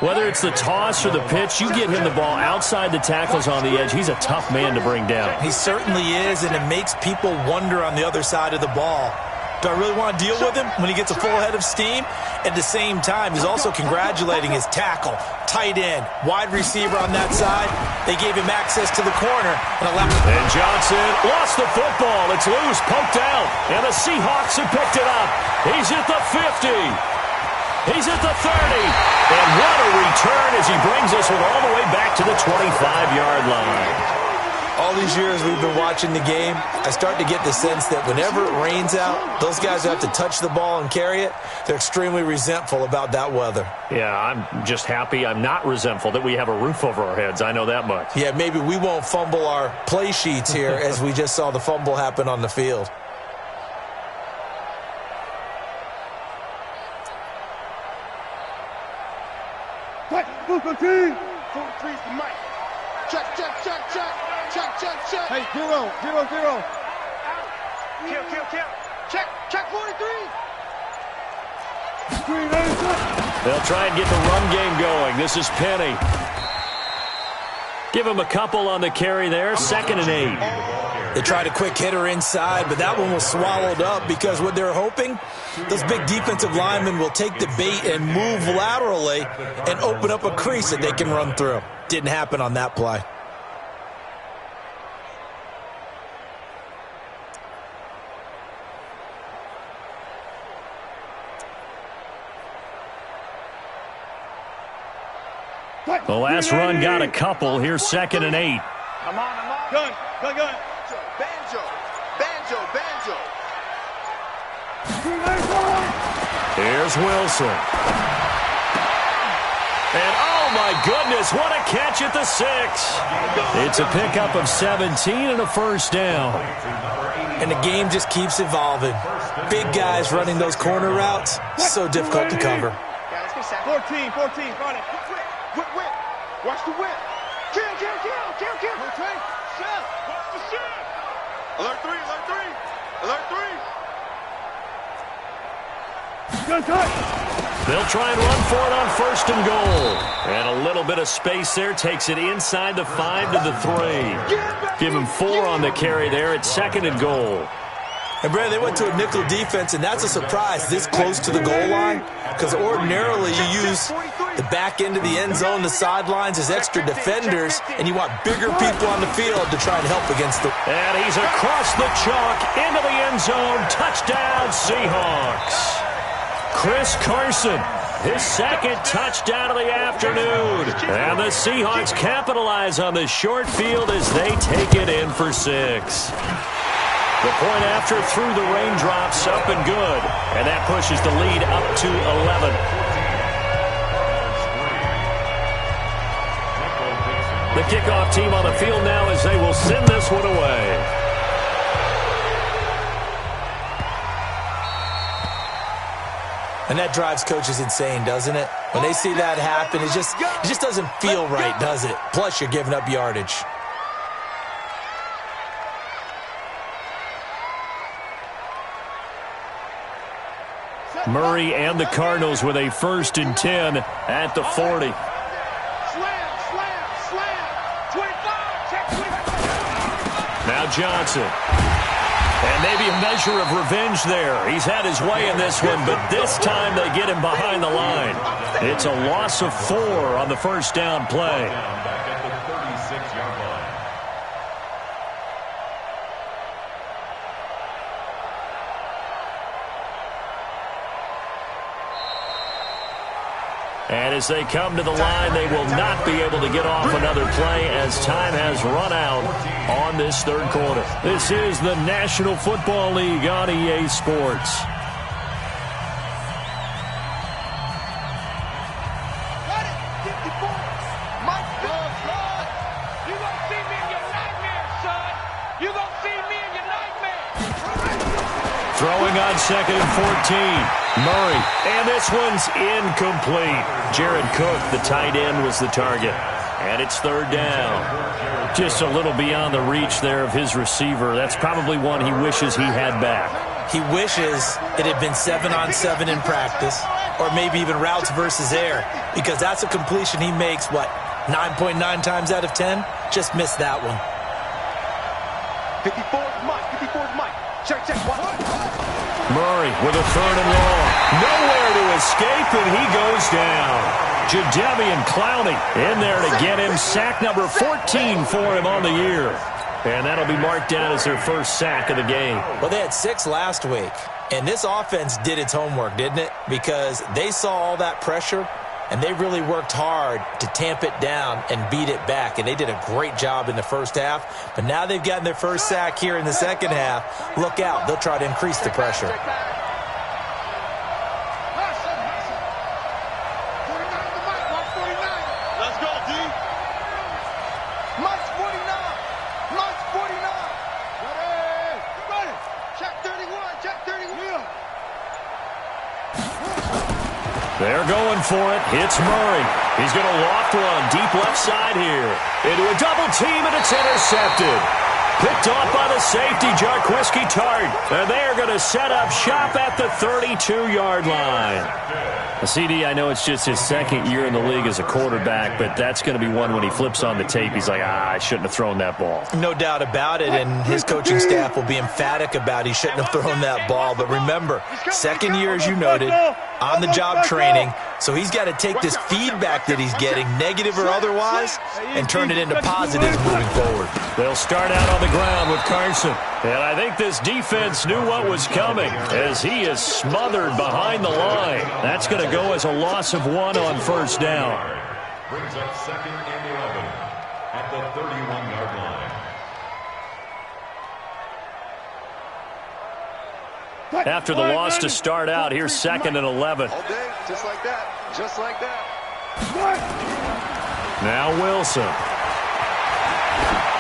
S2: Whether it's the toss or the pitch, you get him the ball outside the tackles on the edge. He's a tough man to bring down.
S4: He certainly is, and it makes people wonder on the other side of the ball. Do I really want to deal with him when he gets a full head of steam? At the same time, he's also congratulating his tackle, tight end, wide receiver on that side. They gave him access to the corner.
S2: And Johnson lost the football. It's loose, poked out, and the Seahawks have picked it up. He's at the 50. He's at the 30. And what a return as he brings us all the way back to the 25-yard line.
S4: All these years we've been watching the game, I start to get the sense that whenever it rains out, those guys who have to touch the ball and carry it, they're extremely resentful about that weather.
S2: Yeah, I'm just happy I'm not resentful that we have a roof over our heads. I know that much.
S4: Yeah, maybe we won't fumble our play sheets here as we just saw the fumble happen on the field.
S3: Hey, 0, 0, 0. Kill. Check 43.
S2: They'll try and get the run game going. This is Penny. Give him a couple on the carry there. 2nd and 8.
S4: They tried a quick hitter inside, but that one was swallowed up because what they're hoping, those big defensive linemen will take the bait and move laterally and open up a crease that they can run through. Didn't happen on that play.
S2: The last run got a couple. Here's 2nd and 8.
S3: I'm on. Gun. Banjo.
S2: Here's Wilson. And oh my goodness, what a catch at the 6. It's a pickup of 17 and a first down.
S4: And the game just keeps evolving. Big guys running those corner routes, so difficult to cover.
S3: 14, run it. Whip. Watch the whip. Kill. Rotate. Shot. Watch the shot. Alert 3.
S2: They'll try and run for it on 1st and goal. And a little bit of space there takes it inside the 5 to the 3. Give him 4 on the carry there at 2nd and goal.
S4: And, Brad, they went to a nickel defense, and that's a surprise this close to the goal line because ordinarily you use the back end of the end zone, the sidelines as extra defenders, and you want bigger people on the field to try and help against the...
S2: And he's across the chalk into the end zone. Touchdown, Seahawks. Chris Carson his second touchdown of the afternoon. And the Seahawks capitalize on this short field as they take it in for 6. The point after through the raindrops, up and good. And that pushes the lead up to 11. The kickoff team on the field now as they will send this one away.
S4: And that drives coaches insane, doesn't it? When they see that happen, it just doesn't feel right, does it? Plus, you're giving up yardage.
S2: Murray and the Cardinals with a 1st and 10 at the 40. Now Johnson. And maybe a measure of revenge there. He's had his way in this one, but this time they get him behind the line. It's a loss of 4 on the first down play.
S5: Back at the 36-yard line.
S2: And as they come to the line, they will not be able to get off another play as time has run out on this third quarter. This is the National Football League on EA Sports. Throwing on 2nd and 14. Murray. And this one's incomplete. Jared Cook, the tight end, was the target. And it's 3rd down. Just a little beyond the reach there of his receiver. That's probably one he wishes he had back.
S4: He wishes it had been 7-on-7 in practice, or maybe even routes versus air, because that's a completion he makes, what, 9.9 times out of 10? Just missed that one.
S3: 54's Mike. 54's Mike. Check.
S2: Murray with a 3rd and long. Nowhere to escape, and he goes down. Jadeveon Clowney in there to get him. Sack number 14 for him on the year. And that'll be marked down as their first sack of the game.
S4: Well, they had 6 last week, and this offense did its homework, didn't it? Because they saw all that pressure, and they really worked hard to tamp it down and beat it back. And they did a great job in the first half. But now they've gotten their first sack here in the second half. Look out. They'll try to increase the pressure.
S3: Let's go, D. Mike's 49. Mike's 49. Ready. Check 31. Check 31.
S2: They're going for it. Hits Murray. He's going to loft one deep left side here. Into a double team, and it's intercepted. Picked off by the safety, Jarquiski Tart. And they're going to set up shop at the 32-yard line. CD, I know it's just his 2nd year in the league as a quarterback, but that's going to be one when he flips on the tape. He's like, I shouldn't have thrown that ball.
S4: No doubt about it, and his coaching staff will be emphatic about he shouldn't have thrown that ball. But remember, 2nd year, as you noted, on-the-job training, so he's got to take this feedback that he's getting, negative or otherwise, and turn it into positives moving forward.
S2: They'll start out on the ground with Carson. And I think this defense knew what was coming as he is smothered behind the line. That's going to go as a loss of 1 on first down.
S5: Brings up 2nd and 11 at the 31-yard line.
S2: After the loss to start out, here's 2nd and 11.
S3: All day, just like that. Just like that.
S2: Now Wilson.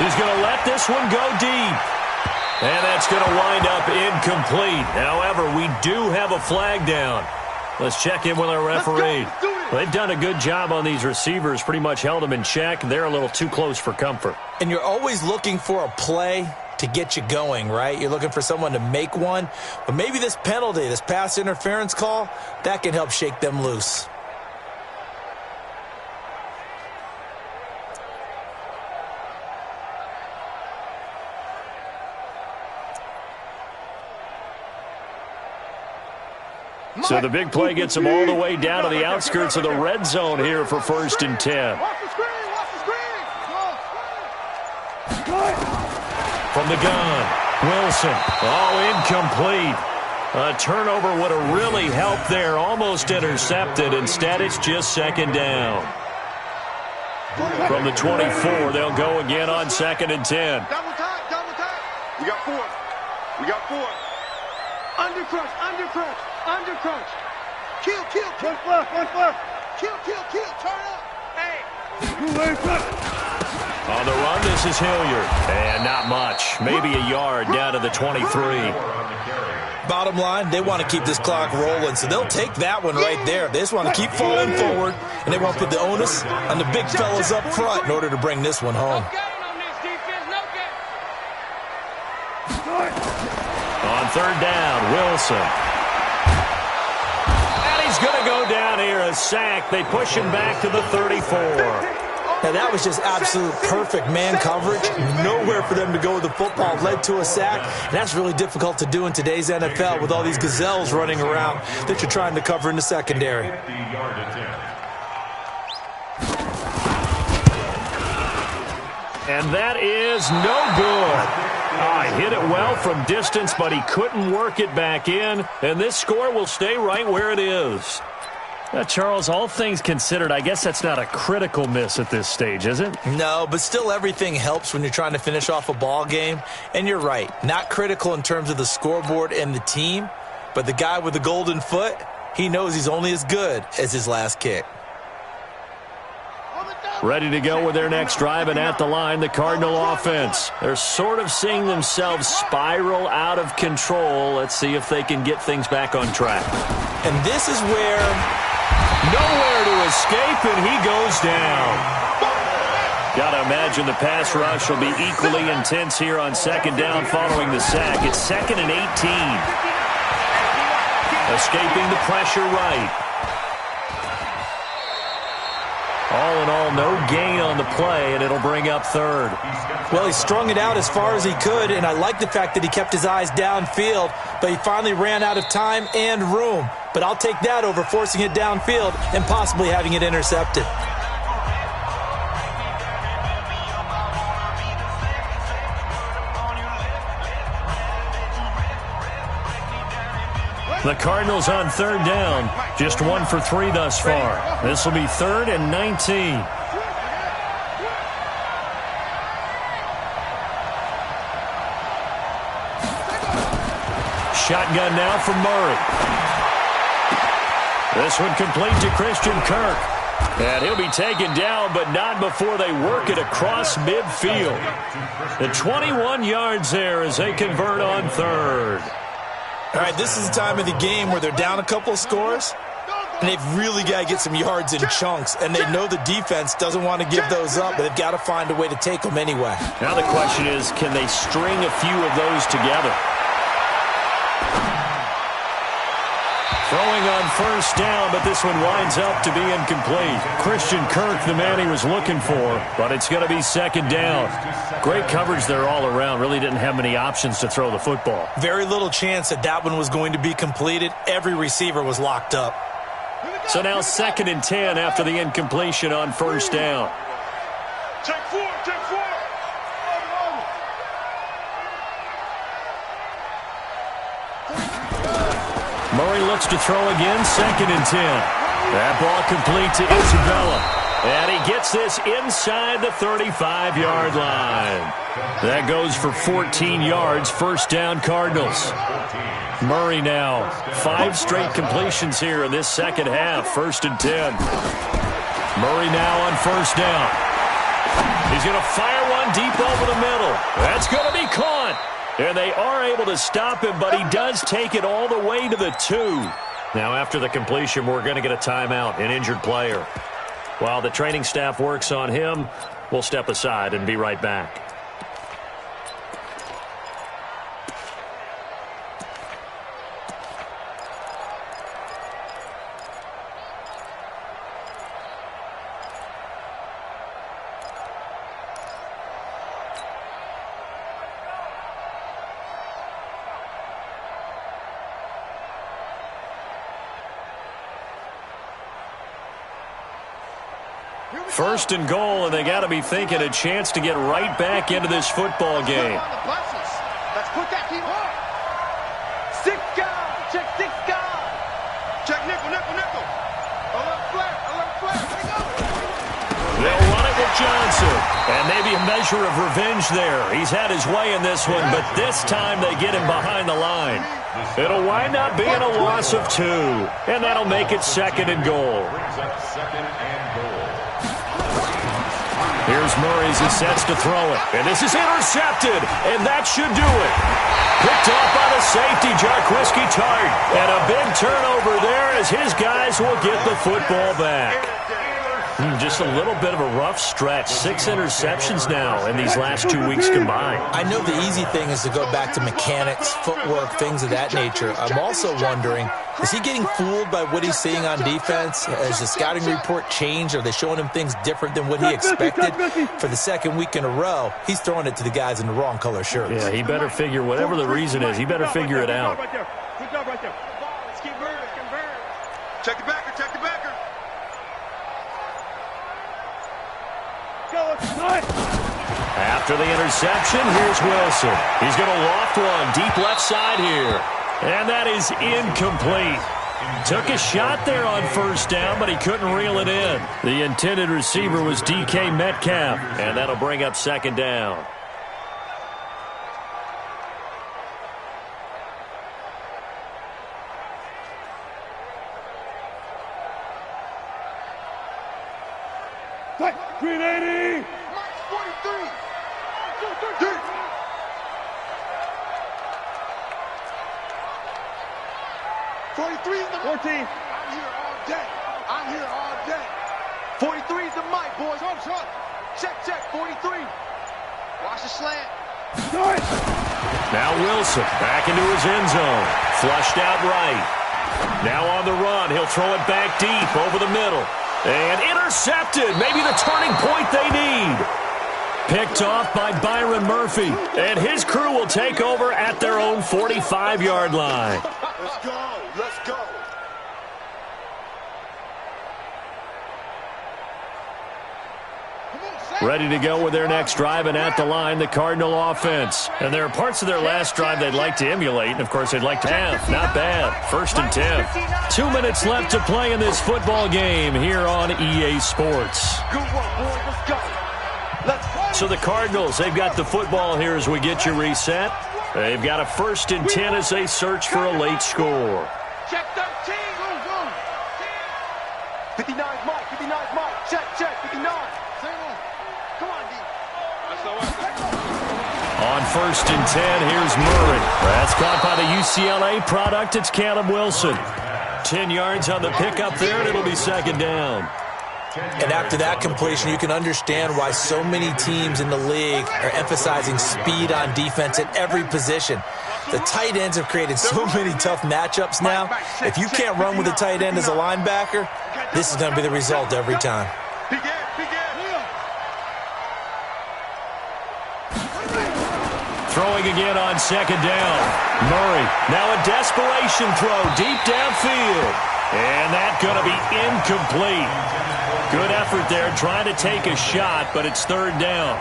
S2: He's going to let this one go deep. And that's going to wind up incomplete. However, we do have a flag down. Let's check in with our referee. They've done a good job on these receivers, pretty much held them in check. They're a little too close for comfort.
S4: And you're always looking for a play to get you going, right? You're looking for someone to make one. But maybe this penalty, this pass interference call, that can help shake them loose.
S2: So the big play gets them all the way down to the outskirts of the red zone here for 1st and 10. From the gun, Wilson. Oh, incomplete. A turnover would have really helped there. Almost intercepted. Instead, it's just second down. From the 24, they'll go again on 2nd and 10.
S3: Double time, double time. We got 4. We got 4. Under crunch, under crunch, under crunch. Kill, kill, kill. One fluff. Kill, kill, kill. Turn up. Hey.
S2: On the run, this is Hilliard. And not much. Maybe a yard down to the 23.
S4: Bottom line, they want to keep this clock rolling, so they'll take that one right there. They just want to keep falling forward, and they want to put the onus on the big fellas up front in order to bring this one home.
S2: On 3rd down, Wilson. And he's going to go down here, a sack. They push him back to the 34.
S4: Now, that was just absolute perfect man coverage. Nowhere for them to go with the football. Led to a sack. And that's really difficult to do in today's NFL with all these gazelles running around that you're trying to cover in the secondary.
S2: And that is no good. He hit it well from distance, but he couldn't work it back in. And this score will stay right where it is. Charles, all things considered, I guess that's not a critical miss at this stage, is it?
S4: No, but still everything helps when you're trying to finish off a ball game. And you're right, not critical in terms of the scoreboard and the team, but the guy with the golden foot, he knows he's only as good as his last kick.
S2: Ready to go with their next drive, and at the line, the Cardinal offense. They're sort of seeing themselves spiral out of control. Let's see if they can get things back on track.
S4: And this is where...
S2: nowhere to escape, and he goes down. Got to imagine the pass rush will be equally intense here on 2nd down following the sack. It's 2nd and 18. Escaping the pressure right. All in all, no gain on the play, and it'll bring up 3rd.
S4: Well, he strung it out as far as he could, and I like the fact that he kept his eyes downfield, but he finally ran out of time and room. But I'll take that over forcing it downfield and possibly having it intercepted.
S2: The Cardinals on 3rd down. Just 1 for 3 thus far. This will be 3rd and 19. Shotgun now from Murray. This one complete to Christian Kirk. And he'll be taken down, but not before they work it across midfield. The 21 yards there as they convert on 3rd.
S4: All right, this is the time of the game where they're down a couple of scores, and they've really got to get some yards in chunks, and they know the defense doesn't want to give those up, but they've got to find a way to take them anyway.
S2: Now the question is, can they string a few of those together? Throwing on 1st down, but this one winds up to be incomplete. Christian Kirk, the man he was looking for, but it's going to be 2nd down. Great coverage there all around. Really didn't have many options to throw the football.
S4: Very little chance that that one was going to be completed. Every receiver was locked up.
S2: So now 2nd and 10 after the incompletion on 1st down.
S3: Take 4, take 4.
S2: Murray looks to throw again, 2nd and 10. That ball complete to Isabella. And he gets this inside the 35-yard line. That goes for 14 yards, 1st down Cardinals. Murray now, 5 straight completions here in this second half, 1st and 10. Murray now on 1st down. He's going to fire one deep over the middle. That's going to be caught. And they are able to stop him, but he does take it all the way to the 2. Now, after the completion, we're going to get a timeout, an injured player. While the training staff works on him, we'll step aside and be right back. First and goal, and they got to be thinking a chance to get right back into this football game.
S3: Let's put that team on. 6 guys.
S2: Johnson. And maybe a measure of revenge there. He's had his way in this one, but this time they get him behind the line. It'll wind up being a loss of 2, and that'll make it 2nd and goal. Here's Murray as he sets to throw it. And this is intercepted, and that should do it. Picked off by the safety, Jarquiski Tart. And a big turnover there as his guys will get the football back. Just a little bit of a rough stretch. 6 interceptions now in these last 2 weeks combined.
S4: I know the easy thing is to go back to mechanics, footwork, things of that nature. I'm also wondering, is he getting fooled by what he's seeing on defense? Has the scouting report changed? Are they showing him things different than what he expected? For the 2nd week in a row, he's throwing it to the guys in the wrong color shirts.
S2: Yeah, he better figure, whatever the reason is, he better figure it out.
S3: Good job right there. Let's keep moving. Check the backer, check the backer.
S2: After the interception, here's Wilson. He's going to loft one deep left side here. And that is incomplete. Took a shot there on 1st down, but he couldn't reel it in. The intended receiver was DK Metcalf, and that'll bring up 2nd down.
S3: Green 80! 43! 43 is the 14. I'm here all day. I'm here all day. 43 is the mic, boys. Check. 43. Watch the slant.
S2: Now Wilson back into his end zone. Flushed out right. Now on the run. He'll throw it back deep over the middle. And intercepted. Maybe the turning point they need. Picked off by Byron Murphy. And his crew will take over at their own 45-yard line.
S3: Let's go.
S2: Ready to go with their next drive, and at the line, the Cardinal offense. And there are parts of their last drive they'd like to emulate, and of course they'd like to have. Not bad. 1st and 10. 2 minutes left to play in this football game here on EA Sports.
S3: Good work, boys. Let's go.
S2: So the Cardinals, they've got the football here as we get you reset. They've got a 1st and 10 as they search for a late score.
S3: Check 13. 59's Mike. 59's Mike. Check. 59. Come on, D.
S2: On 1st and 10, here's Murray. That's caught by the UCLA product. It's Caleb Wilson. 10 yards on the pickup there, and it'll be 2nd down.
S4: And after that completion, you can understand why so many teams in the league are emphasizing speed on defense at every position. The tight ends have created so many tough matchups now. If you can't run with a tight end as a linebacker, this is going to be the result every time.
S2: Throwing again on 2nd down. Murray, now a desperation throw deep downfield. And that's going to be incomplete. Good effort there, trying to take a shot, but it's 3rd down.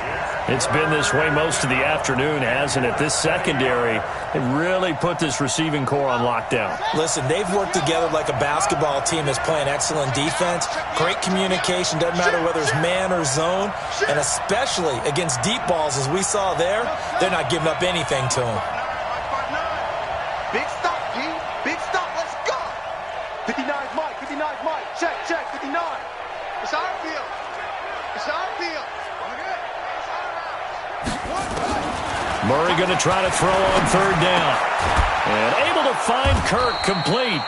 S2: It's been this way most of the afternoon, hasn't it? This secondary, it really put this receiving core on lockdown.
S4: Listen, they've worked together like a basketball team that's playing excellent defense. Great communication, doesn't matter whether it's man or zone. And especially against deep balls, as we saw there, they're not giving up anything to them.
S3: Big stop, G. Big stop. Let's go. 59's Mike. 59's Mike. Check. 59. It's our field.
S2: Murray going to try to throw on 3rd down. And able to find Kirk complete.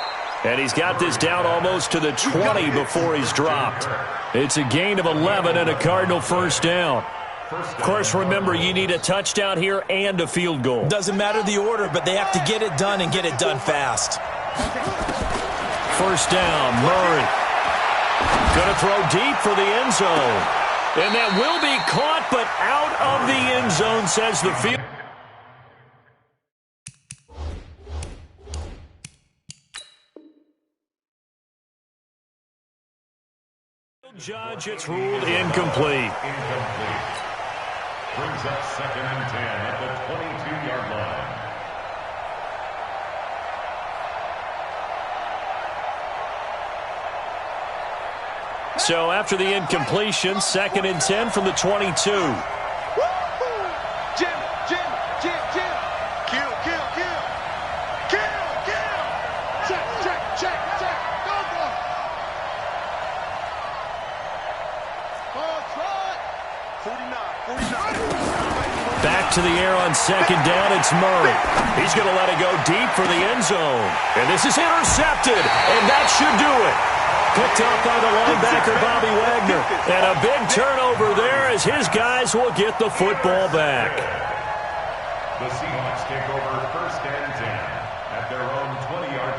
S2: And he's got this down almost to the 20 before he's dropped. It's a gain of 11 and a Cardinal 1st down. Of course, remember, you need a touchdown here and a field goal.
S4: Doesn't matter the order, but they have to get it done and get it done fast.
S2: 1st down, Murray. Going to throw deep for the end zone. And that will be caught, but out of the end zone, says the field. Judge, it's ruled incomplete.
S5: Brings up 2nd and 10 at the 22-yard line.
S2: So after the incompletion, 2nd and 10 from the 22.
S3: Jim. Kill. Check. Go. Oh, try. 49.
S2: Back to the air on 2nd down. It's Murray. He's going to let it go deep for the end zone. And this is intercepted. And that should do it. Picked up by the linebacker, Bobby Wagner. And a big turnover there as his guys will get the football back.
S5: The Seahawks take over 1st and 10 at their own 20-yard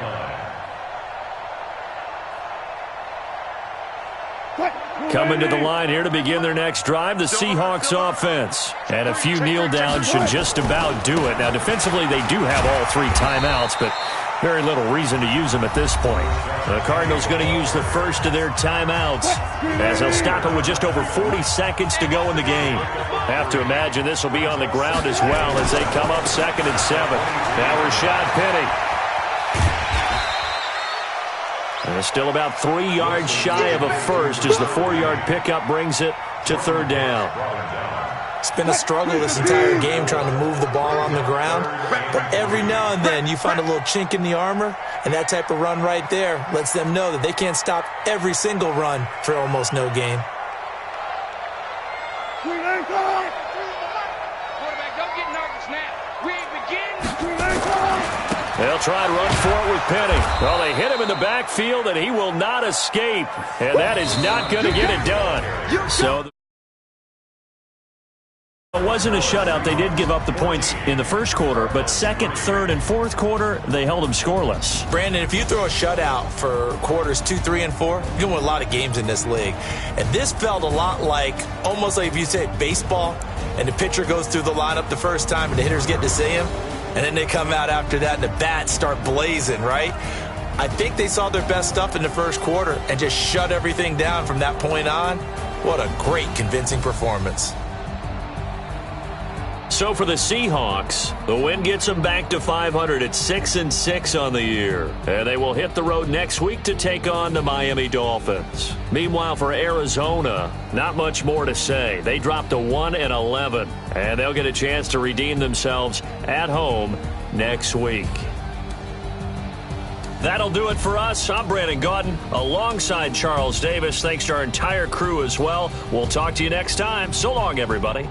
S5: line.
S2: Coming to the line here to begin their next drive, the Seahawks offense. And a few kneel downs should just about do it. Now, defensively, they do have all 3 timeouts, but very little reason to use them at this point. The Cardinals going to use the first of their timeouts as they'll stop it with just over 40 seconds to go in the game. Have to imagine this will be on the ground as well as they come up 2nd and 7. Now Rashad Penny. And it's still about 3 yards shy of a first as the 4-yard pickup brings it to 3rd down.
S4: It's been a struggle this entire game trying to move the ball on the ground. But every now and then you find a little chink in the armor, and that type of run right there lets them know that they can't stop every single run for almost no gain.
S7: Quarterback, don't get nervous now. We ain't beginning.
S2: They'll try and run for it with Penny. Well, they hit him in the backfield, and he will not escape. And that is not going to get it done. So it wasn't a shutout. They did give up the points in the first quarter, but 2nd, 3rd, and 4th quarter, they held them scoreless.
S4: Brandon, if you throw a shutout for quarters 2, 3, and 4, you're going to win a lot of games in this league. And this felt a lot like, almost like if you say baseball, and the pitcher goes through the lineup the first time, and the hitters get to see him, and then they come out after that, and the bats start blazing, right? I think they saw their best stuff in the first quarter and just shut everything down from that point on. What a great, convincing performance.
S2: So for the Seahawks, the win gets them back to 500 at 6-6 on the year. And they will hit the road next week to take on the Miami Dolphins. Meanwhile, for Arizona, not much more to say. They dropped to 1-11, and they'll get a chance to redeem themselves at home next week. That'll do it for us. I'm Brandon Gaudin alongside Charles Davis. Thanks to our entire crew as well. We'll talk to you next time. So long, everybody.